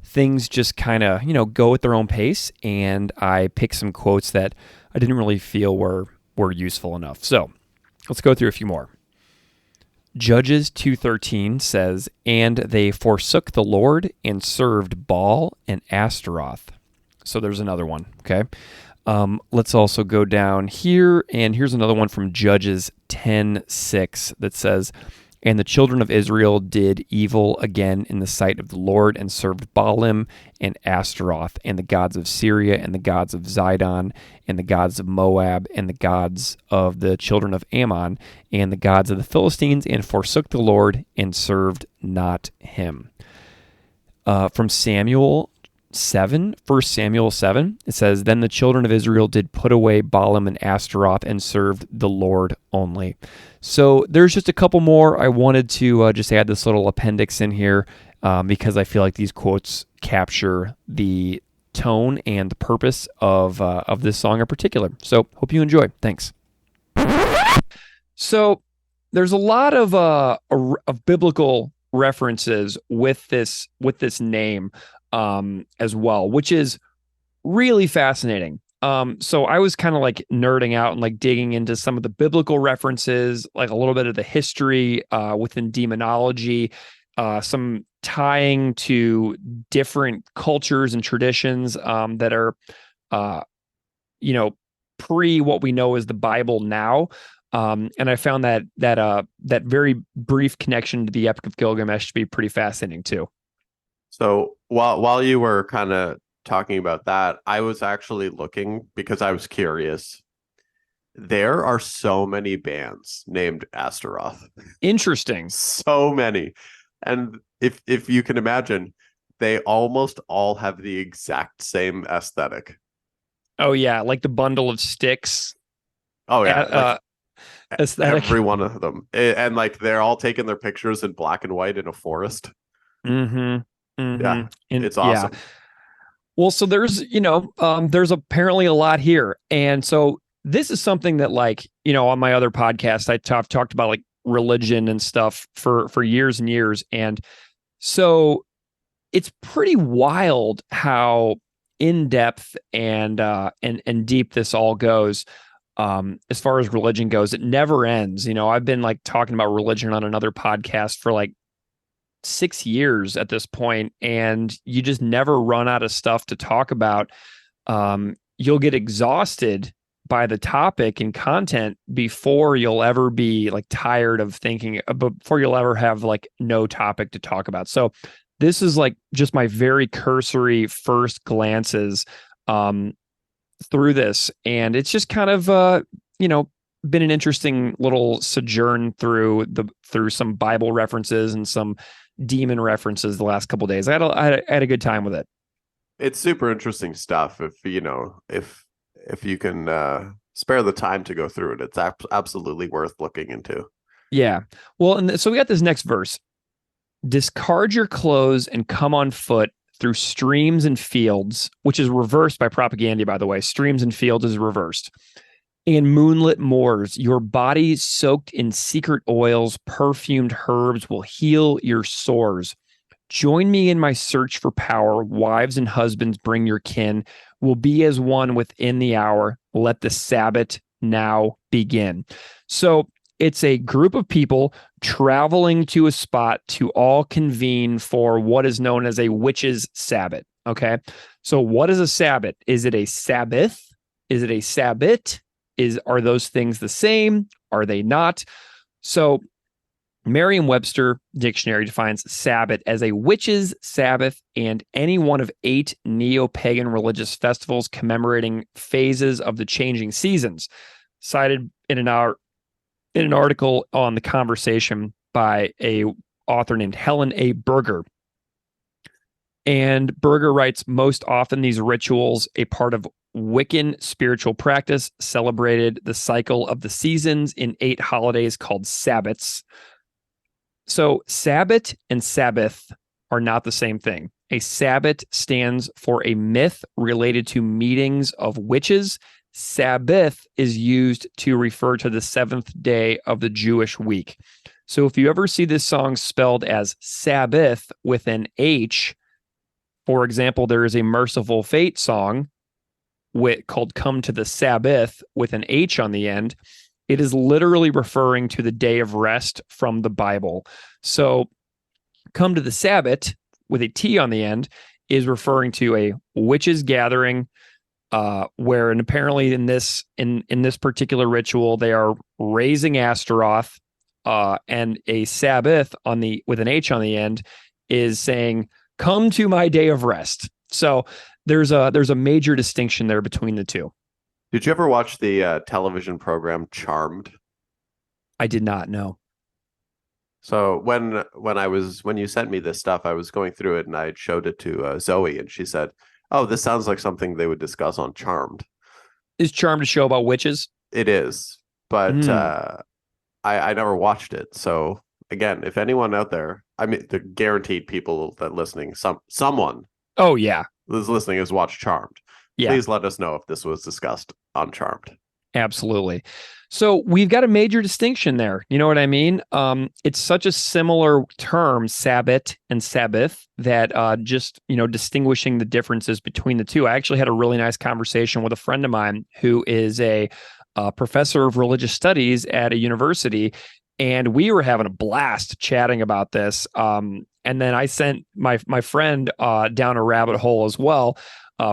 things just kind of, go at their own pace. And I picked some quotes that I didn't really feel were useful enough. So let's go through a few more. Judges 2:13 says, "And they forsook the Lord and served Baal and Astaroth." So there's another one. Okay. Let's also go down here, and here's another one from Judges 10:6 that says, "And the children of Israel did evil again in the sight of the Lord, and served Baalim and Ashtaroth, and the gods of Syria, and the gods of Zidon, and the gods of Moab, and the gods of the children of Ammon, and the gods of the Philistines, and forsook the Lord, and served not him." From Samuel 7, 1 Samuel 7, it says, "Then the children of Israel did put away Baalim and Ashtaroth and served the Lord only." So there's just a couple more. I wanted to just add this little appendix in here because I feel like these quotes capture the tone and the purpose of this song in particular. So hope you enjoy. Thanks. So there's a lot of biblical references with this name as well, which is really fascinating. So I was kind of like nerding out and like digging into some of the biblical references, like a little bit of the history within demonology, some tying to different cultures and traditions that are, pre what we know as the Bible now. And I found that very brief connection to the Epic of Gilgamesh to be pretty fascinating too.
So while you were kind of talking about that, I was actually looking because I was curious. There are so many bands named Astaroth.
Interesting.
So many. And if you can imagine, they almost all have the exact same aesthetic.
Oh yeah, like the bundle of sticks.
Oh yeah,
aesthetic.
Every one of them. And like they're all taking their pictures in black and white in a forest.
Mm-hmm.
Yeah, it's awesome.
Yeah. Well, so there's apparently a lot here. And so this is something that, like, on my other podcast, I've talked about like religion and stuff for years and years. And so it's pretty wild how in depth and deep this all goes. As far as religion goes, it never ends. I've been like talking about religion on another podcast for like 6 years at this point, and you just never run out of stuff to talk about. You'll get exhausted by the topic and content before you'll ever be like tired of thinking, before you'll ever have like no topic to talk about. So this is like just my very cursory first glances through this, and it's just kind of been an interesting little sojourn through some Bible references and some demon references the last couple of days. I had a good time with it.
It's super interesting stuff. If you can spare the time to go through it, it's absolutely worth looking into.
Yeah. Well, and so we got this next verse. "Discard your clothes and come on foot through streams and fields," which is reversed by Propagandhi, by the way. Streams and fields is reversed. "And moonlit moors, your body soaked in secret oils, perfumed herbs will heal your sores. Join me in my search for power. Wives and husbands, bring your kin. We'll be as one within the hour. Let the Sabbat now begin." So it's a group of people traveling to a spot to all convene for what is known as a witches' Sabbat. Okay. So what is a Sabbat? Is it a Sabbath? Is it a Sabbat? Are those things the same? Are they not? So Merriam-Webster dictionary defines Sabbat as a witches' Sabbath and any one of 8 neo-pagan religious festivals commemorating phases of the changing seasons, cited in an article on The Conversation by a author named Helen A. Berger. And Berger writes, most often these rituals, a part of Wiccan spiritual practice, celebrated the cycle of the seasons in 8 holidays called Sabbats. So Sabbat and Sabbath are not the same thing. A Sabbat stands for a myth related to meetings of witches. Sabbath is used to refer to the 7th day of the Jewish week. So if you ever see this song spelled as Sabbath with an H, for example, there is a Merciful Fate song called Come to the Sabbath with an H on the end. It is literally referring to the day of rest from the Bible. So Come to the Sabbat with a T on the end is referring to a witches gathering, where, and apparently in this particular ritual, they are raising Astaroth, and a Sabbath with an H on the end is saying, "Come to my day of rest." So there's a major distinction there between the two.
Did you ever watch the television program Charmed?
I did not know.
So when you sent me this stuff, I was going through it and I showed it to Zoe, and she said, "Oh, this sounds like something they would discuss on Charmed."
Is Charmed a show about witches?
It is, but I never watched it. So again, if anyone out there, I mean, the guaranteed people that listening, someone
Oh yeah,
who's listening has watched Charmed.
yeah.
Please let us know if this was discussed on Charmed.
Absolutely. So we've got a major distinction there. You know what I mean? It's such a similar term, Sabbat and Sabbath, that just, distinguishing the differences between the two. I actually had a really nice conversation with a friend of mine who is a professor of religious studies at a university, and we were having a blast chatting about this. And then I sent my friend down a rabbit hole as well,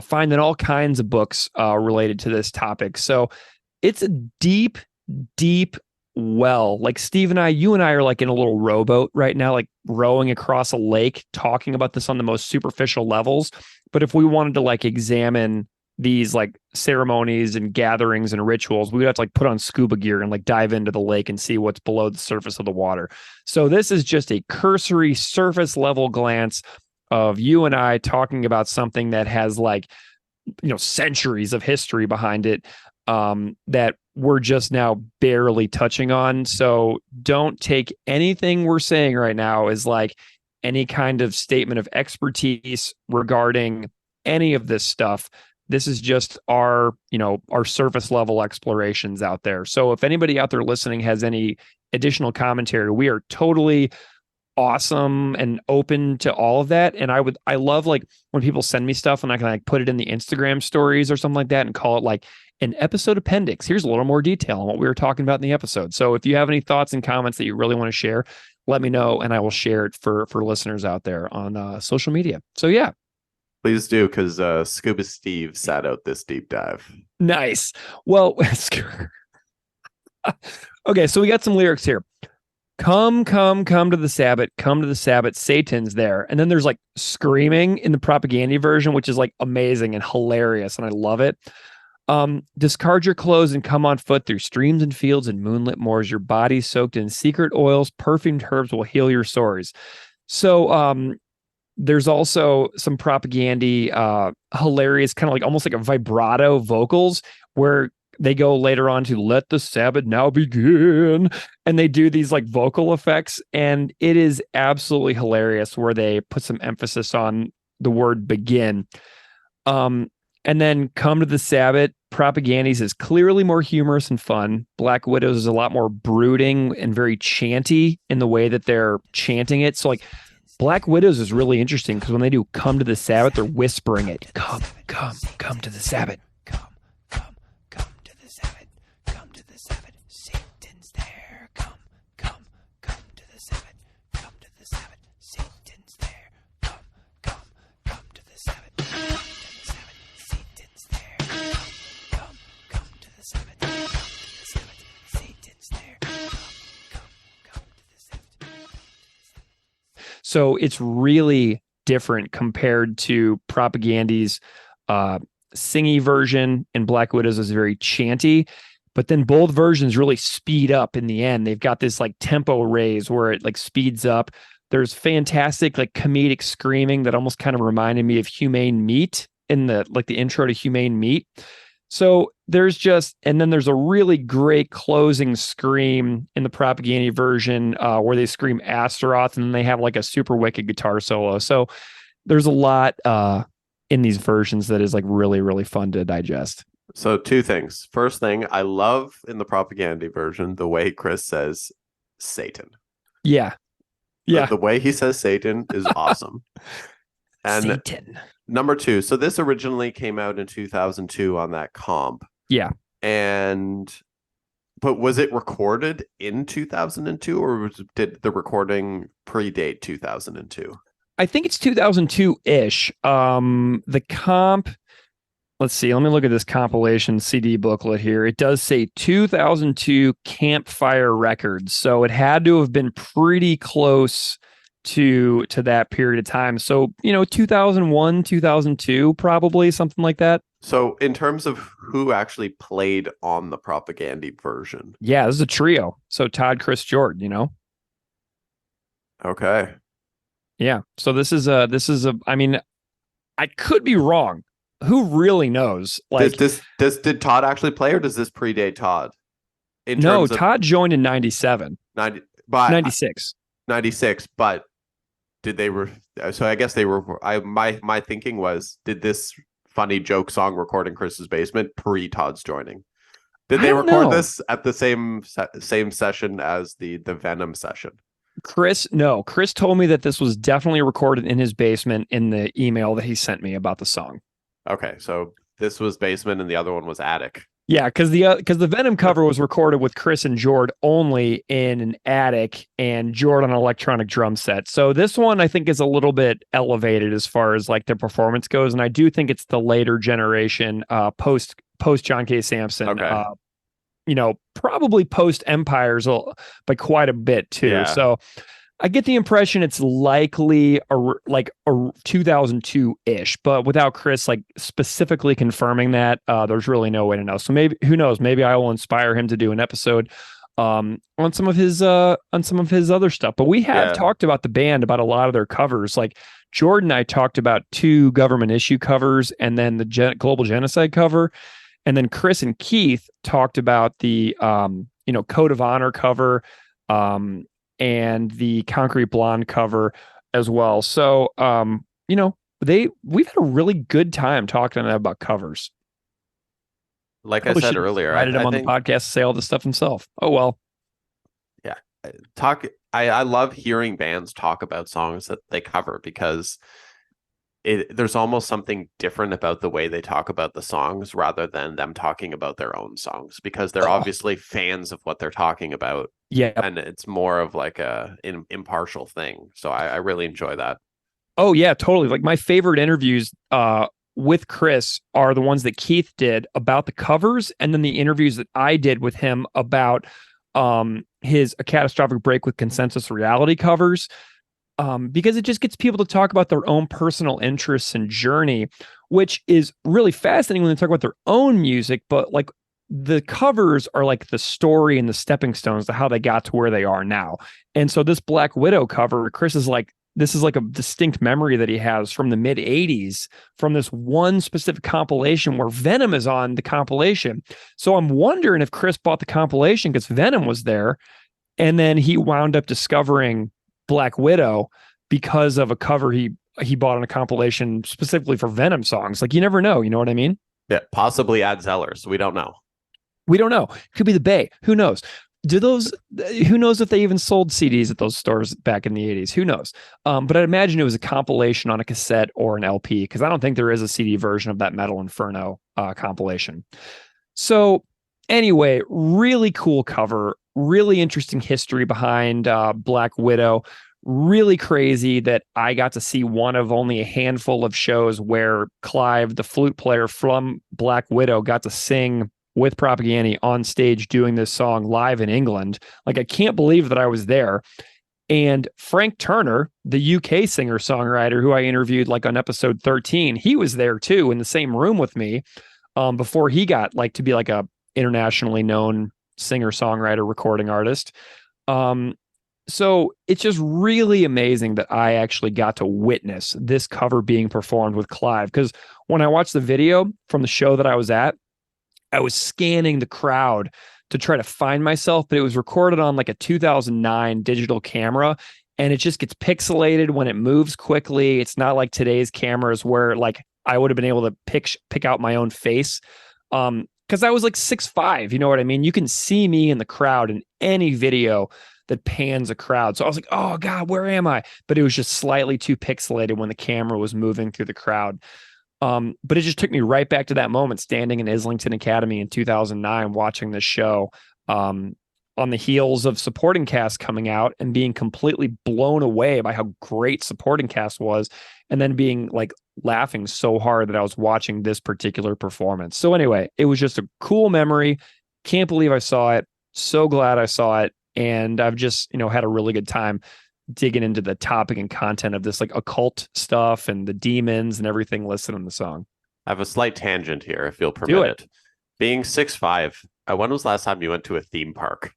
finding all kinds of books related to this topic. So it's a deep, deep well. Like Steve and I, you and I are like in a little rowboat right now, like rowing across a lake, talking about this on the most superficial levels. But if we wanted to like examine these like ceremonies and gatherings and rituals, we would have to like put on scuba gear and like dive into the lake and see what's below the surface of the water. So this is just a cursory surface level glance of you and I talking about something that has like, centuries of history behind it, that we're just now barely touching on. So don't take anything we're saying right now as like any kind of statement of expertise regarding any of this stuff. This is just our surface level explorations out there. So if anybody out there listening has any additional commentary, we are totally awesome and open to all of that. And I love like when people send me stuff and I can like put it in the Instagram stories or something like that and call it like an episode appendix. Here's a little more detail on what we were talking about in the episode. So if you have any thoughts and comments that you really want to share, let me know and I will share it for listeners out there on social media. So yeah.
Please do, because Scuba Steve sat out this deep dive.
Nice. Well, okay, so we got some lyrics here. Come to the Sabbat, come to the Sabbat, Satan's there. And then there's like screaming in the Propagandhi version, which is like amazing and hilarious. And I love it. Discard your clothes and come on foot through streams and fields and moonlit moors. Your body soaked in secret oils, perfumed herbs will heal your sores. So there's also some Propagandhi, hilarious, kind of like almost like a vibrato vocals where they go later on to let the Sabbath now begin. And they do these like vocal effects. And it is absolutely hilarious where they put some emphasis on the word begin. And then come to the Sabbath. Propagandhi's is clearly more humorous and fun. Black Widows is a lot more brooding and very chanty in the way that they're chanting it. So like Black Widows is really interesting because when they do come to the Sabbath, they're whispering it. Come to the Sabbath. So it's really different compared to Propagandhi's singy version, and Black Widows is very chanty. But then both versions really speed up in the end. They've got this like tempo raise where it like speeds up. There's fantastic like comedic screaming that almost kind of reminded me of Humane Meat in the intro to Humane Meat. So and then there's a really great closing scream in the Propagandhi version where they scream Astaroth and then they have like a super wicked guitar solo. So there's a lot in these versions that is like really, really fun to digest.
So two things. First thing, I love in the Propagandhi version, the way Chris says Satan.
Yeah. Yeah.
The way he says Satan is awesome. And
Satan.
Number two, so this originally came out in 2002 on that comp.
Yeah.
But was it recorded in 2002 or did the recording predate 2002?
I think it's 2002-ish. The comp, let's see, let me look at this compilation CD booklet here. It does say 2002 Campfire Records. So it had to have been pretty close to that period of time. So, 2001, 2002, probably something like that.
So in terms of who actually played on the Propagandhi version.
Yeah, this is a trio. So Todd, Chris, Jordan,
Okay.
Yeah. So this is I mean, I could be wrong. Who really knows? Like,
did Todd actually play, or does this predate Todd?
No, Todd joined in 97. 96.
96, but did they so I guess they were my thinking was, did this funny joke song record in Chris's basement pre Todd's joining? Did they record this at the same session as the Venom session?
Chris told me that this was definitely recorded in his basement in the email that he sent me about the song.
Okay, so this was basement and the other one was attic.
Yeah, because the Venom cover was recorded with Chris and Jord only in an attic, and Jord on an electronic drum set. So this one I think is a little bit elevated as far as like their performance goes, and I do think it's the later generation, post John K. Samson.
Okay.
Probably post Empires by quite a bit too.
Yeah.
So I get the impression it's likely a 2002-ish, but without Chris like specifically confirming that, there's really no way to know. So maybe, who knows? Maybe I will inspire him to do an episode on some of his other stuff. But we have talked about the band, about a lot of their covers. Like Jordan and I talked about 2 government issue covers, and then the global genocide cover, and then Chris and Keith talked about the Code of Honor cover. And the Concrete Blonde cover as well. So, we've had a really good time talking to them about covers.
Like I said earlier,
I him on the podcast to say all this stuff himself. Oh, well.
Yeah. I love hearing bands talk about songs that they cover, because there's almost something different about the way they talk about the songs rather than them talking about their own songs, because they're obviously fans of what they're talking about.
Yeah.
And it's more of like an impartial thing. So I really enjoy that.
Oh, yeah, totally. Like my favorite interviews with Chris are the ones that Keith did about the covers, and then the interviews that I did with him about his A Catastrophic Break with Consensus Reality covers. Because it just gets people to talk about their own personal interests and journey, which is really fascinating when they talk about their own music. But like the covers are like the story and the stepping stones to how they got to where they are now. And so this Black Widow cover, Chris is like, this is like a distinct memory that he has from the mid 80s, from this one specific compilation where Venom is on the compilation. So I'm wondering if Chris bought the compilation because Venom was there, and then he wound up discovering Black Widow because of a cover he bought on a compilation specifically for Venom songs. Like, you never know, you know what I mean?
Yeah, possibly Ad Zellers. We don't know.
Could be the Bay. Who knows? Who knows if they even sold CDs at those stores back in the 80s? Who knows? But I'd imagine it was a compilation on a cassette or an LP, because I don't think there is a CD version of that Metal Inferno compilation. So anyway, really cool cover, really interesting history behind Black Widow. Really crazy that I got to see one of only a handful of shows where Clive, the flute player from Black Widow, got to sing with Propagandhi on stage doing this song live in England. Like, I can't believe that I was there. And Frank Turner, the UK singer-songwriter who I interviewed like on episode 13, he was there too in the same room with me before he got like to be like a internationally known singer-songwriter recording artist. So it's just really amazing that I actually got to witness this cover being performed with Clive. Because when I watched the video from the show that I was at, I was scanning the crowd to try to find myself, but it was recorded on like a 2009 digital camera, and it just gets pixelated when it moves quickly. It's not like today's cameras where like I would have been able to pick out my own face. Because I was like 6'5", you know what I mean? You can see me in the crowd in any video that pans a crowd. So I was like, oh God, where am I? But it was just slightly too pixelated when the camera was moving through the crowd. But it just took me right back to that moment standing in Islington Academy in 2009, watching this show. on the heels of supporting cast coming out and being completely blown away by how great supporting cast was, and then being like laughing so hard that I was watching this particular performance. So anyway, it was just a cool memory. Can't believe I saw it. So glad I saw it. And I've just, had a really good time digging into the topic and content of this like occult stuff and the demons and everything listed in the song.
I have a slight tangent here, if you'll
Do
permit it. Being 6'5", when was the last time you went to a theme park?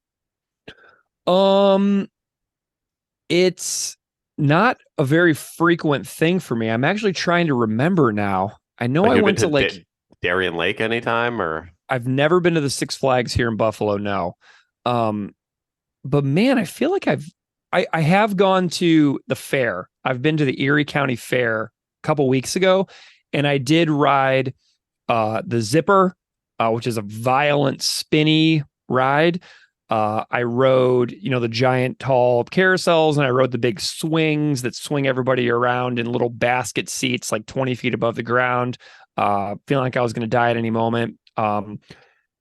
It's not a very frequent thing for me. I'm actually trying to remember now. I know I went to like
Darien Lake anytime, or
I've never been to the Six Flags here in Buffalo. No. But man, I feel like I have gone to the fair. I've been to the Erie County Fair a couple weeks ago, and I did ride the Zipper, which is a violent, spinny ride. I rode, the giant tall carousels, and I rode the big swings that swing everybody around in little basket seats, like 20 feet above the ground, feeling like I was going to die at any moment.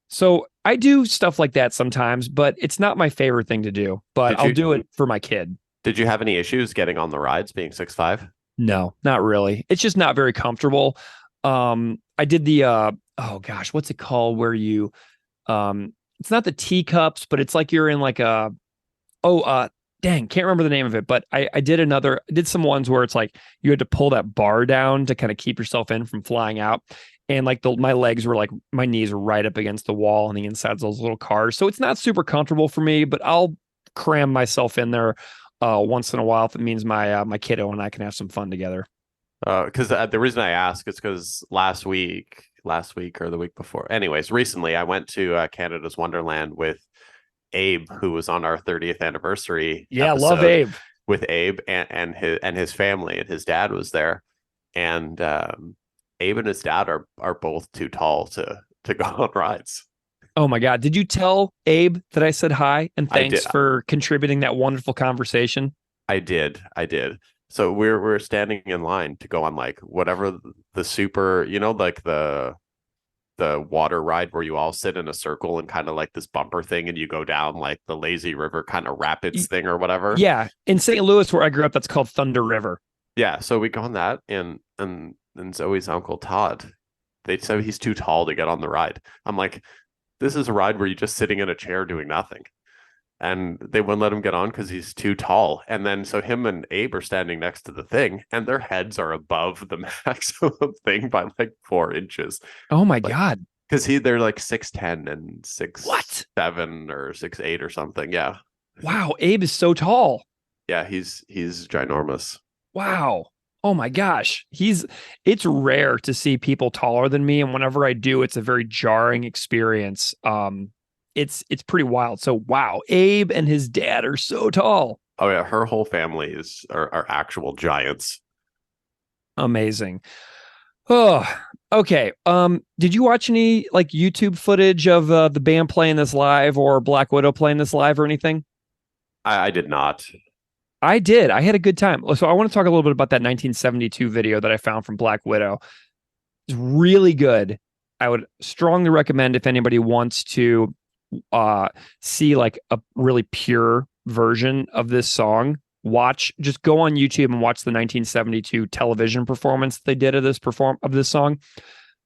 So I do stuff like that sometimes, but it's not my favorite thing to do, but I'll do it for my kid.
Did you have any issues getting on the rides being 6'5"?
No, not really. It's just not very comfortable. I did the, oh gosh, what's it called? Where you, it's not the teacups, but it's like you're in like dang, can't remember the name of it, but I did some ones where it's like you had to pull that bar down to kind of keep yourself in from flying out. And like my legs were like, my knees were right up against the wall on the insides of those little cars. So it's not super comfortable for me, but I'll cram myself in there once in a while if it means my kiddo and I can have some fun together.
Because the reason I ask is because last week or the week before, anyways, recently I went to Canada's Wonderland with Abe, who was on our 30th anniversary.
Yeah, love Abe.
With Abe and his family, and his dad was there, and Abe and his dad are both too tall to go on rides.
Oh my God. Did you tell Abe that I said hi and thanks for contributing that wonderful conversation?
I did. So we're standing in line to go on like whatever the super, like the water ride where you all sit in a circle and kind of like this bumper thing, and you go down like the lazy river kind of rapids thing or whatever.
Yeah. In St. Louis, where I grew up, that's called Thunder River.
Yeah. So we go on that, and Zoe's uncle Todd, they said he's too tall to get on the ride. I'm like, this is a ride where you're just sitting in a chair doing nothing. And they wouldn't let him get on because he's too tall. And then so him and Abe are standing next to the thing, and their heads are above the maximum thing by like 4 inches.
Oh my God.
Because they're like 6'10" and 6'7" or 6'8" or something. Yeah.
Wow. Abe is so tall.
Yeah, he's ginormous.
Wow. Oh my gosh. It's rare to see people taller than me. And whenever I do, it's a very jarring experience. It's pretty wild. So wow, Abe and his dad are so tall.
Oh yeah, her whole family are actual giants.
Amazing. Oh, okay. Did you watch any like YouTube footage of the band playing this live or Black Widow playing this live or anything?
I did not.
I did. I had a good time. So I want to talk a little bit about that 1972 video that I found from Black Widow. It's really good. I would strongly recommend if anybody wants to see like a really pure version of this song, just go on YouTube and watch the 1972 television performance they did of this song.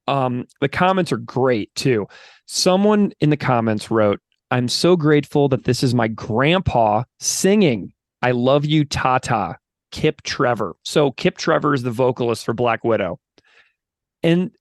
The comments are great too. Someone in the comments wrote, "I'm so grateful that this is my grandpa singing. I love you, Tata, Kip Trevor." So Kip Trevor is the vocalist for Black Widow. And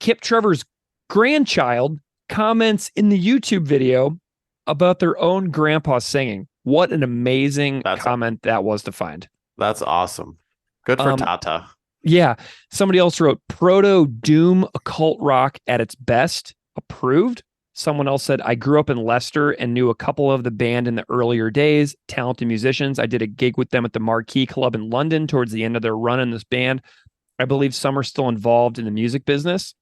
Kip Trevor's grandchild comments in the YouTube video about their own grandpa singing. What an amazing comment that was to find.
That's awesome. Good for Tata.
Yeah. Somebody else wrote, "Proto doom occult rock at its best. Approved." Someone else said, "I grew up in Leicester and knew a couple of the band in the earlier days. Talented musicians. I did a gig with them at the Marquee Club in London towards the end of their run in this band. I believe some are still involved in the music business."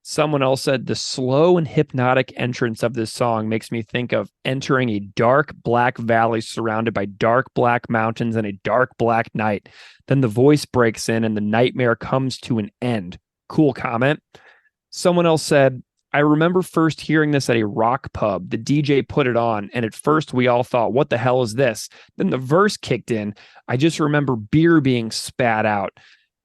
Someone else said, "The slow and hypnotic entrance of this song makes me think of entering a dark black valley surrounded by dark black mountains and a dark black night. Then the voice breaks in and the nightmare comes to an end." Cool comment. Someone else said, I remember first hearing this at a rock pub. The DJ put it on, and at first we all thought, what the hell is this? Then the verse kicked in. I just remember beer being spat out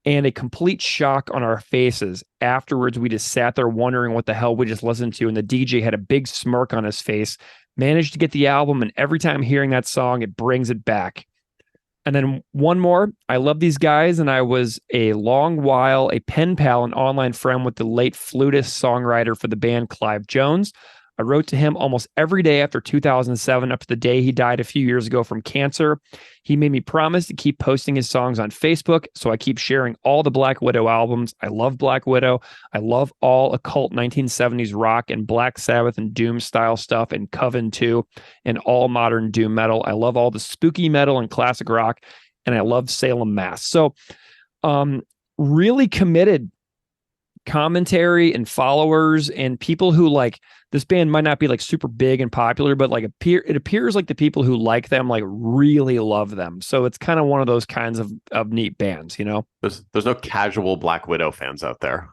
and a complete shock on our faces. Afterwards, we just sat there wondering what the hell we just listened to, and the DJ had a big smirk on his face, managed to get the album, and every time hearing that song, it brings it back. And then one more. I love these guys, and I was a long while a pen pal and online friend with the late flutist songwriter for the band Clive Jones. I wrote to him almost every day after 2007 up to the day he died a few years ago from cancer. He made me promise to keep posting his songs on Facebook, so I keep sharing all the Black Widow albums. I love Black Widow. I love all occult 1970s rock and Black Sabbath and Doom style stuff and Coven too, and all modern Doom metal. I love all the spooky metal and classic rock, and I love Salem, Mass. So really committed commentary and followers and people who like this band might not be like super big and popular, but like it appears like the people who like them like really love them. So it's kind of one of those kinds of neat bands, you know.
There's no casual Black Widow fans out there.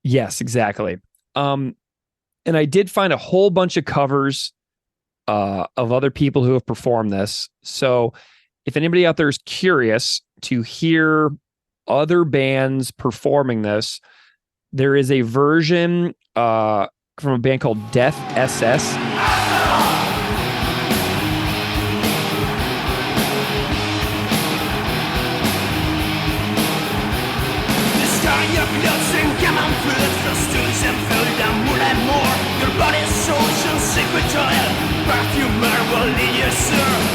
Yes, exactly. And I did find a whole bunch of covers of other people who have performed this. So if anybody out there is curious to hear other bands performing this, there is a version from a band called Death SS.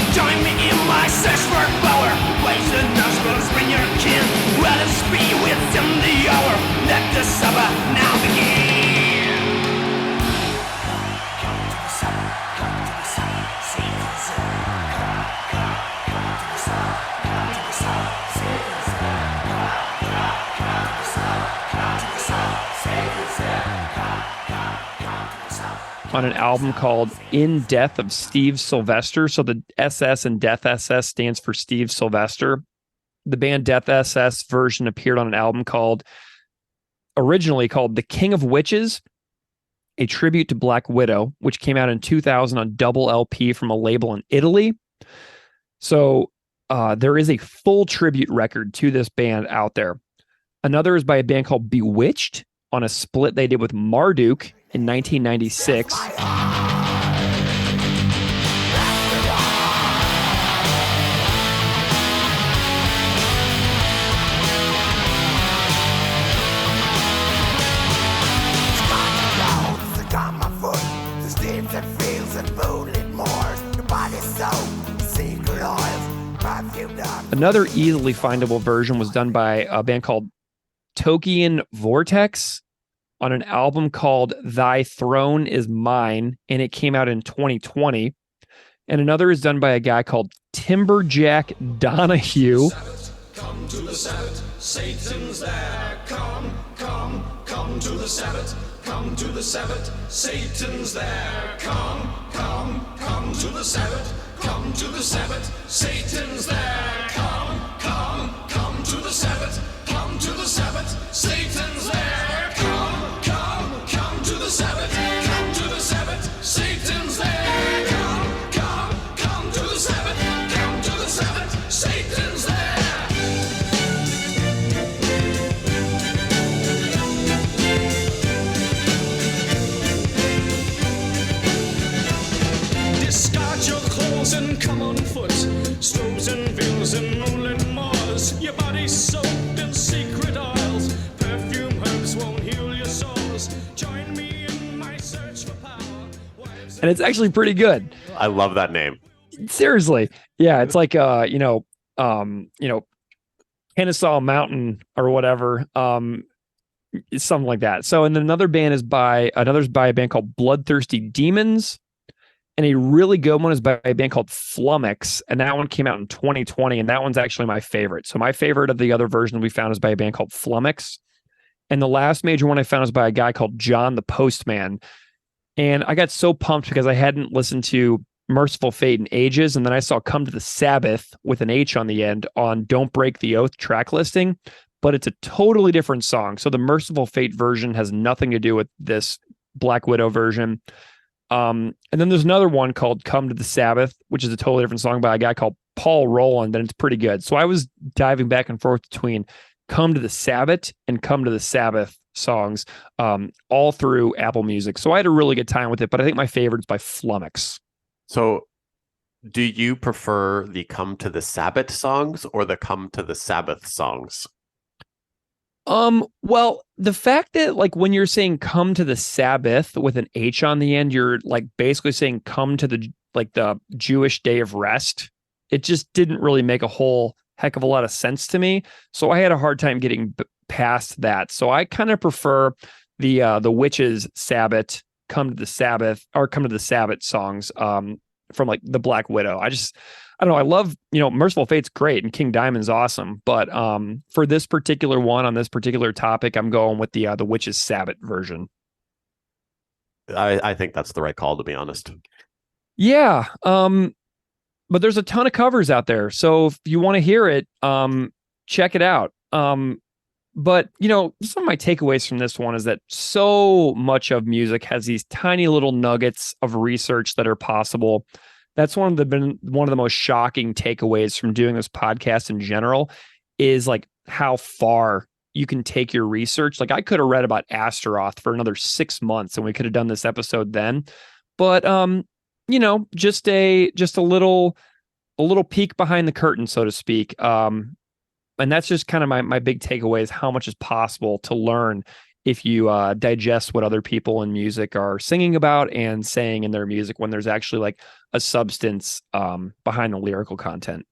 Join me in my search for power. Ways and nostrils, bring your kin. Let us be within the hour. Let the Sabbath now begin. Come to the Sabbath, come to the Sabbath, save the Sabbath. Come to the Sabbath, come to the Sabbath, save the Sabbath. Come to the Sabbath, come to the Sabbath, save the Sabbath. Come to the Sabbath.
On an album called In Death of Steve Sylvester. So the SS and Death SS stands for Steve Sylvester. The band Death SS version appeared on an album originally called The King of Witches, a tribute to Black Widow, which came out in 2000 on double LP from a label in Italy. So there is a full tribute record to this band out there. Another is by a band called Bewitched on a split they did with Marduk in 1996. Another easily findable version was done by a band called Tokian Vortex on an album called Thy Throne Is Mine, and it came out in 2020. And another is done by a guy called Timberjack Donahue.
Come to the Sabbath, Satan's there. Come to the Sabbath. Come to the Sabbath, Satan's there. Come to the Sabbath. Come to the Sabbath, Satan's there. Come to the Sabbath. Come to the Sabbath, Satan's there. Come to the Sabbath. Come to the Sabbath, Satan's there. Come to the Sabbath. Come to the Sabbath, Satan's there. Discard your clothes and come on foot. Stoves and veils and moonlit moors. Your body's soaked in secret oils. Perfume herbs won't heal your souls. Join me in my search for power.
And it's actually pretty good.
I love that name.
Seriously. Yeah, it's like Kennesaw Mountain or whatever. It's something like that. So, and then another's by a band called Bloodthirsty Demons. And a really good one is by a band called Flummox, and that one came out in 2020, and that one's actually my favorite. So my favorite of the other version we found is by a band called Flummox. And the last major one I found is by a guy called John the Postman. And I got so pumped because I hadn't listened to Merciful Fate in ages, and then I saw Come to the Sabbath with an H on the end on Don't Break the Oath track listing, but it's a totally different song. So the Merciful Fate version has nothing to do with this Black Widow version. And then there's another one called Come to the Sabbath, which is a totally different song by a guy called Paul Roland, and it's pretty good. So I was diving back and forth between Come to the Sabbath and Come to the Sabbath songs, all through Apple Music. So I had a really good time with it, but I think my favorite is by Flummox.
So do you prefer the Come to the Sabbath songs or the Come to the Sabbath songs?
Well, the fact that like when you're saying come to the Sabbath with an H on the end, you're like basically saying come to the Jewish day of rest. It just didn't really make a whole heck of a lot of sense to me. So I had a hard time getting past that. So I kind of prefer the Witches Sabbath, Come to the Sabbath, or Come to the Sabbath songs from like the Black Widow. I don't know. I love, Merciful Fate's great and King Diamond's awesome. But for this particular one on this particular topic, I'm going with the Witches Sabbath version.
I think that's the right call, to be honest.
Yeah. But there's a ton of covers out there. So if you want to hear it, check it out. But, some of my takeaways from this one is that so much of music has these tiny little nuggets of research that are possible. That's one of the most shocking takeaways from doing this podcast in general is like how far you can take your research. Like I could have read about Astaroth for another 6 months and we could have done this episode then. But just a little peek behind the curtain, so to speak. And that's just kind of my big takeaway is how much is possible to learn if you digest what other people in music are singing about and saying in their music when there's actually like a substance behind the lyrical content.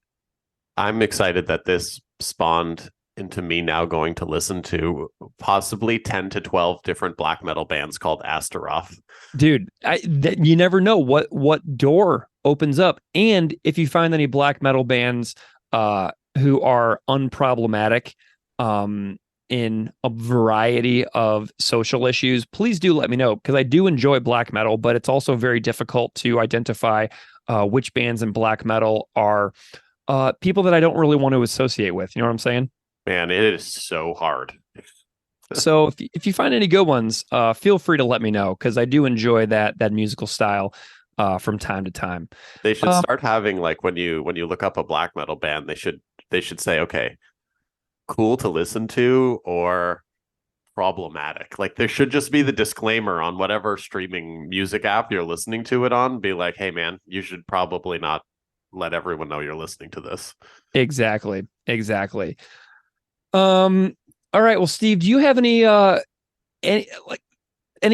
I'm excited that this spawned into me now going to listen to possibly 10 to 12 different black metal bands called Astaroth.
Dude, you never know what door opens up. And if you find any black metal bands who are unproblematic in a variety of social issues, please do let me know, because I do enjoy black metal, but it's also very difficult to identify which bands in black metal are people that I don't really want to associate with. You know what I'm saying?
Man, it is so hard.
So if you find any good ones, feel free to let me know, because I do enjoy that musical style from time to time.
They should start having, like, when you look up a black metal band, they should say, okay, cool to listen to or problematic. Like there should just be the disclaimer on whatever streaming music app you're listening to it on. Be like, hey man, you should probably not let everyone know you're listening to this.
Exactly. All right. Well, Steve, do you have any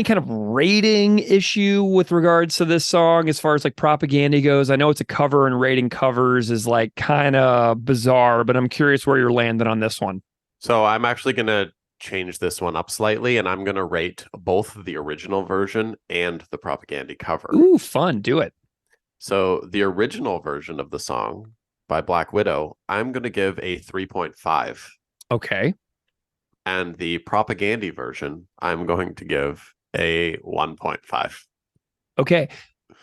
kind of rating issue with regards to this song as far as like Propagandhi goes? I know it's a cover and rating covers is like kind of bizarre, but I'm curious where you're landing on this one.
So I'm actually going to change this one up slightly, and I'm going to rate both the original version and the Propagandhi cover.
Ooh, fun. Do it.
So the original version of the song by Black Widow, I'm going to give a 3.5.
Okay.
And the Propagandhi version, I'm going to give a 1.5.
Okay.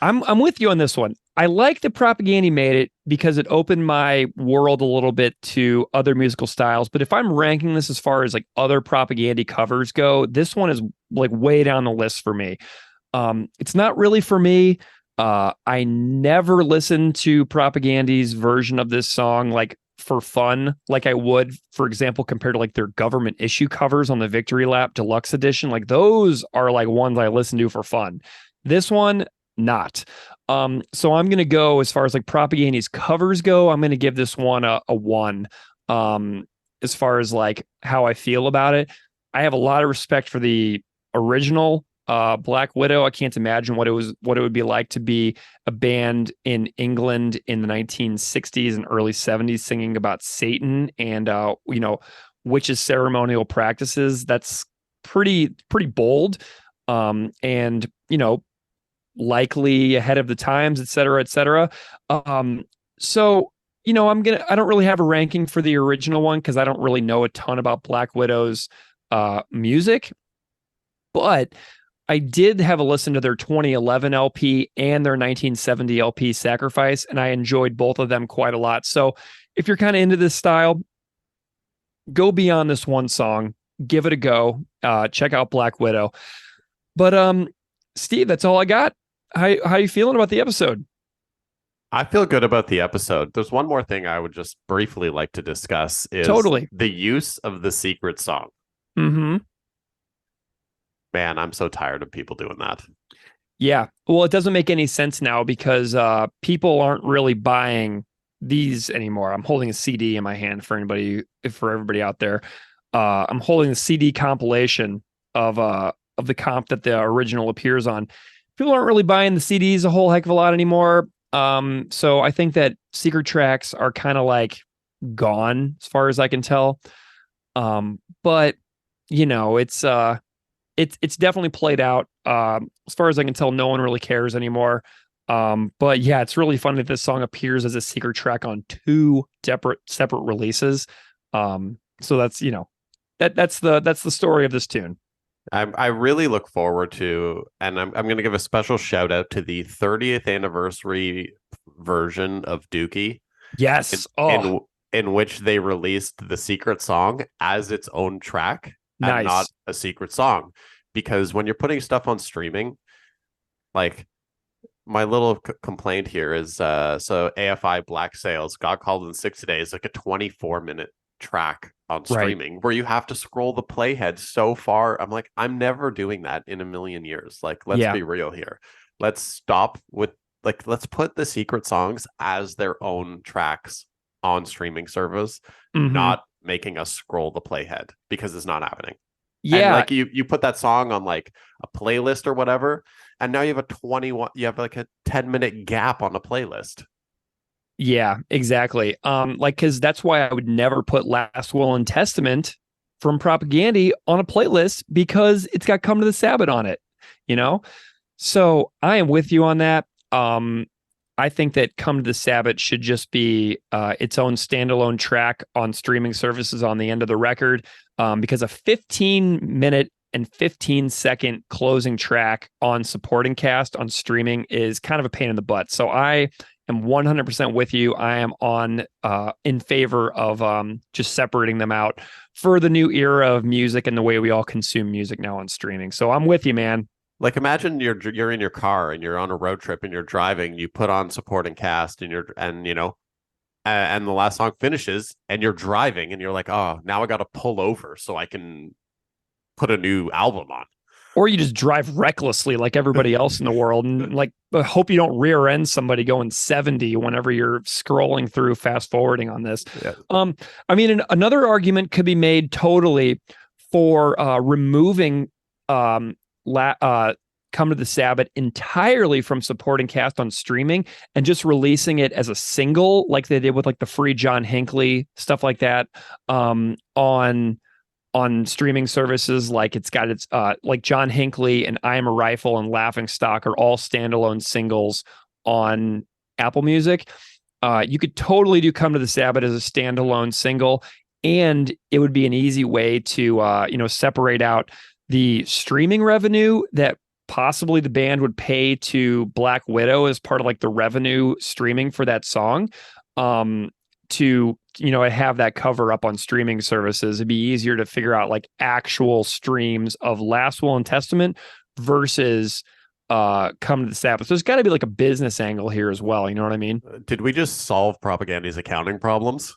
I'm with you on this one. I like that Propagandhi made it because it opened my world a little bit to other musical styles. But if I'm ranking this as far as like other Propagandhi covers go, this one is like way down the list for me. It's not really for me. I never listened to Propagandhi's version of this song like for fun, like I would, for example, compared to like their government issue covers on the Victory Lap Deluxe Edition. Like those are like ones I listen to for fun. This one, not. So I'm going to go as far as like Propagandhi's covers go. I'm going to give this one a 1. As far as like how I feel about it, I have a lot of respect for the original Black Widow. I can't imagine what it would be like to be a band in England in the 1960s and early 70s singing about Satan and witches' ceremonial practices. That's pretty bold, and likely ahead of the times, et cetera, et cetera. So I don't really have a ranking for the original one because I don't really know a ton about Black Widow's music, but I did have a listen to their 2011 LP and their 1970 LP Sacrifice, and I enjoyed both of them quite a lot. So if you're kind of into this style, go beyond this one song, give it a go, check out Black Widow. But Steve, that's all I got. How you feeling about the episode?
I feel good about the episode. There's one more thing I would just briefly like to discuss is
Totally.
the use of the secret song.
Mm-hmm.
Man, I'm so tired of people doing that.
Yeah. Well, it doesn't make any sense now because people aren't really buying these anymore. I'm holding a CD in my hand for everybody out there. I'm holding the CD compilation of the comp that the original appears on. People aren't really buying the CDs a whole heck of a lot anymore. So I think that secret tracks are kind of like gone as far as I can tell. But you know, it's definitely played out. As far as I can tell, no one really cares anymore. But yeah, it's really fun that this song appears as a secret track on two separate releases. So that's that's the story of this tune.
I really look forward to, and I'm going to give a special shout out to the 30th anniversary version of Dookie,
Yes.
in which they released the secret song as its own track and not
Nice.
a secret song. Because when you're putting stuff on streaming, like my little complaint here is so AFI Black Sails got called in 6 days, like a 24-minute track on streaming where you have to scroll the playhead so far. I'm like, I'm never doing that in a million years. Like, let's be real here. Let's stop with let's put the secret songs as their own tracks on streaming service, not making us scroll the playhead, because it's not happening.
Yeah.
And like you put that song on like a playlist or whatever, and now you have like a 10-minute gap on the playlist.
Yeah, exactly. Because that's why I would never put Last Will and Testament from Propagandhi on a playlist, because it's got Come to the Sabbat on it, you know? So I am with you on that. I think that Come to the Sabbat should just be its own standalone track on streaming services on the end of the record, because a 15-minute and 15-second closing track on supporting cast on streaming is kind of a pain in the butt. So I am 100% with you. I am in favor of just separating them out for the new era of music and the way we all consume music now on streaming. So I'm with you, man.
Like, imagine you're in your car and you're on a road trip and you're driving, you put on supporting cast and and the last song finishes and you're driving and you're like, oh, now I got to pull over so I can put a new album on.
Or you just drive recklessly like everybody else in the world, and like hope you don't rear end somebody going 70 whenever you're scrolling through fast forwarding on this.
Yeah.
I mean, another argument could be made totally for removing Come to the Sabbat entirely from supporting cast on streaming and just releasing it as a single, like they did with like the free John Hinckley stuff like that, on streaming services. Like it's got its like John Hinckley and I Am a Rifle and Laughing Stock are all standalone singles on Apple Music. You could totally do Come to the Sabbat as a standalone single, and it would be an easy way to separate out the streaming revenue that possibly the band would pay to Black Widow as part of like the revenue streaming for that song, to have that cover up on streaming services. It'd be easier to figure out like actual streams of Last Will and Testament versus Come to the Sabbath. So there's got to be like a business angle here as well. You know what I mean?
Did we just solve Propagandhi's accounting problems?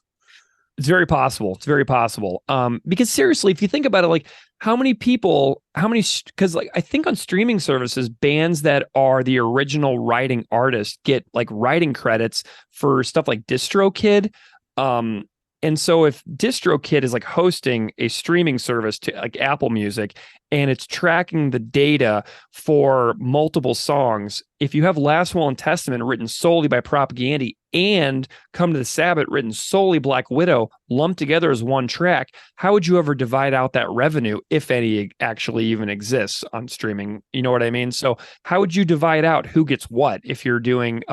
It's very possible. It's very possible. Because seriously, if you think about it, like because like I think on streaming services, bands that are the original writing artist get like writing credits for stuff like DistroKid. And so if DistroKid is like hosting a streaming service to like Apple Music and it's tracking the data for multiple songs, if you have Last Will and Testament written solely by Propagandhi and Come to the Sabbat written solely Black Widow lumped together as one track, how would you ever divide out that revenue, if any actually even exists on streaming? You know what I mean? So how would you divide out who gets what if you're doing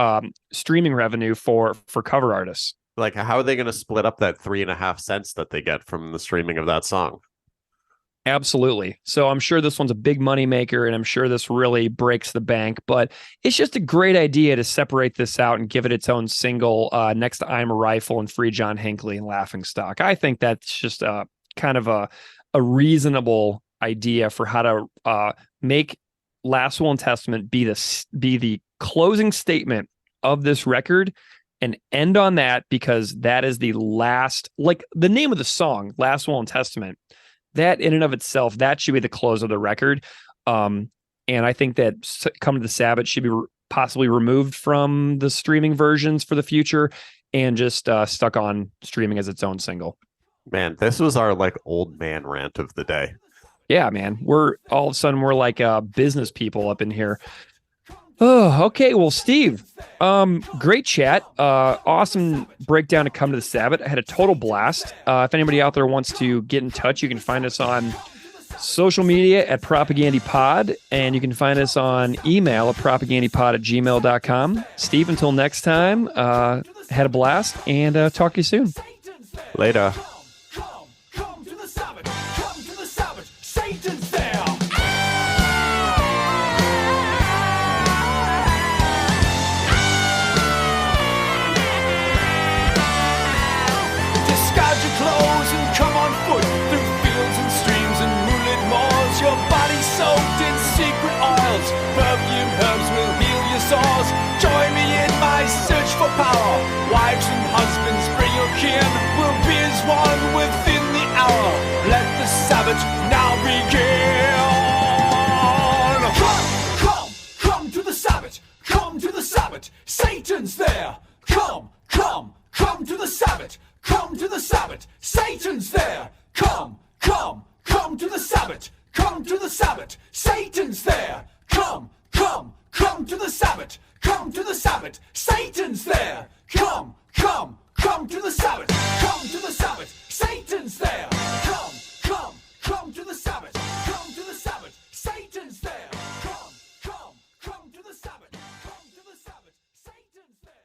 streaming revenue for cover artists?
Like, how are they going to split up that 3.5 cents that they get from the streaming of that song?
Absolutely. So I'm sure this one's a big money maker, and I'm sure this really breaks the bank, but it's just a great idea to separate this out and give it its own single next to I'm a Rifle and Free John Hinckley and Laughing Stock. I think that's just kind of a reasonable idea for how to make Last Will and Testament be the closing statement of this record, and end on that, because that is the last, like the name of the song, Last Will and Testament, that in and of itself, that should be the close of the record. And I think that Come to the Sabbath should be possibly removed from the streaming versions for the future and just stuck on streaming as its own single.
Man, this was our like old man rant of the day.
Yeah, man. We're all of a sudden we're like business people up in here. Oh, okay. Well, Steve, great chat. Awesome breakdown to Come to the Sabbath. I had a total blast. If anybody out there wants to get in touch, you can find us on social media at Propagandhi Pod, and you can find us on email at propagandhipod@gmail.com. Steve, until next time, had a blast, and talk to you soon.
Later.
Come to the Sabbath. Come to the Sabbath. Satan's there. Discard your clothes and come on foot through fields and streams and moonlit moors. Your body soaked in secret oils. Perfume herbs will heal your sores. Join me in my search for power. Wives and husbands, bring your kin. We'll be as one within the hour. Let the Sabbath now begin. Come to the Sabbath. Come to the Sabbath. Satan's there. Come to the Sabbath. Come to the Sabbath. Satan's there. Come to the Sabbath. Come to the Sabbath. Satan's there. Come to the Sabbath. Come to the Sabbath. Satan's there. Come to the Sabbath. Come to the Sabbath. Satan's there. Come to the Sabbath. Come to the Sabbath. Satan's there. Come to the Sabbath. Come to the Sabbath. Satan's there.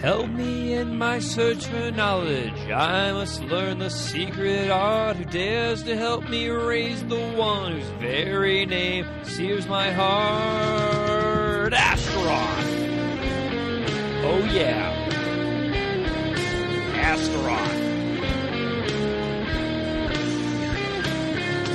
Help me in my search for knowledge. I must learn the secret art. Who dares to help me raise the one whose very name sears my heart? Astaroth! Oh yeah. Astaroth.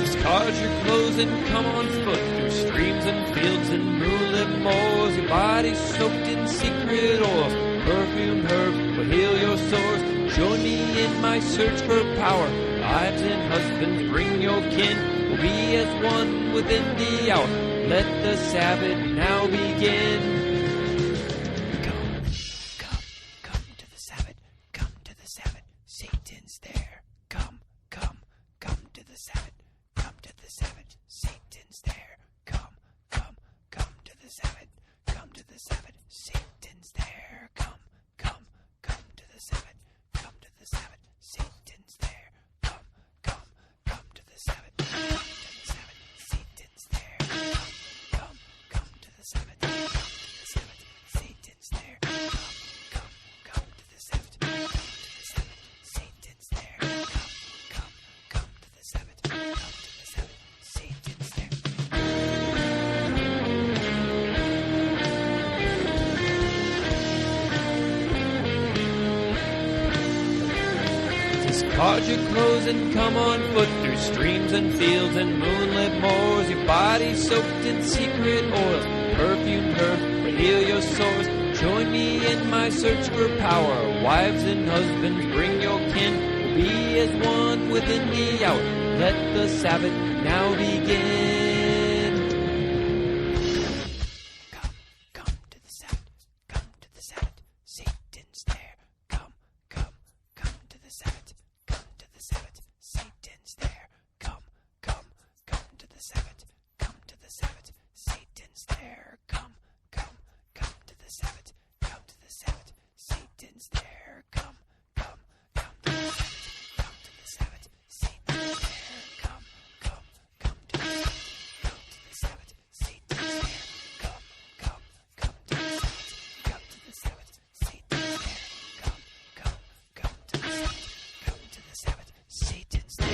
Discard your clothes and come on foot through streams and fields and moonlit moors. Your body soaked in secret oils. Perfumed herbs will heal your sores. Join me in my search for power. Wives and husbands, bring your kin. We'll be as one within the hour. Let the Sabbath now begin. Come to the Sabbath. Come to the Sabbath. Satan's there. Come to the Sabbath. Come to the Sabbath. Satan's there. Come to the Sabbath. Come to the Sabbath. Satan's there. Come Cause your clothes and come on foot through streams and fields and moonlit moors. Your body soaked in secret oils, perfumed herb will heal your sores. Join me in my search for power. Wives and husbands, bring your kin. We'll be as one within the hour. Let the Sabbath now begin. Come to the Sabbath. Come to the Sabbath. Satan's there. Come to the Sabbath. Come to the Sabbath. Satan's there. Come to the Sabbath. Come to the Sabbath. Satan's there. Come to the Sabbath. Come to the Sabbath. Satan's there. Come to the Sabbath. Come to the Sabbath. Satan's there. Come to the Sabbath. Satan's there. Come to the Sabbath. Come to the Sabbath. Satan's there. Come to the Sabbath. Come to the Sabbath. Satan's there.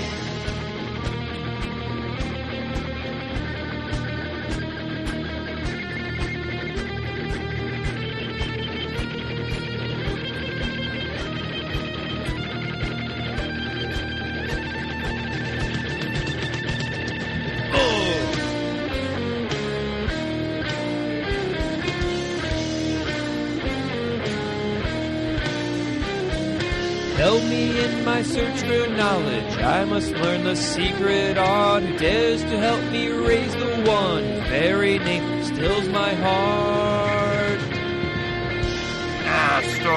Help me in my search for knowledge. I must learn the secret art. Who dares to help me raise the one whose very name stills my heart?
Master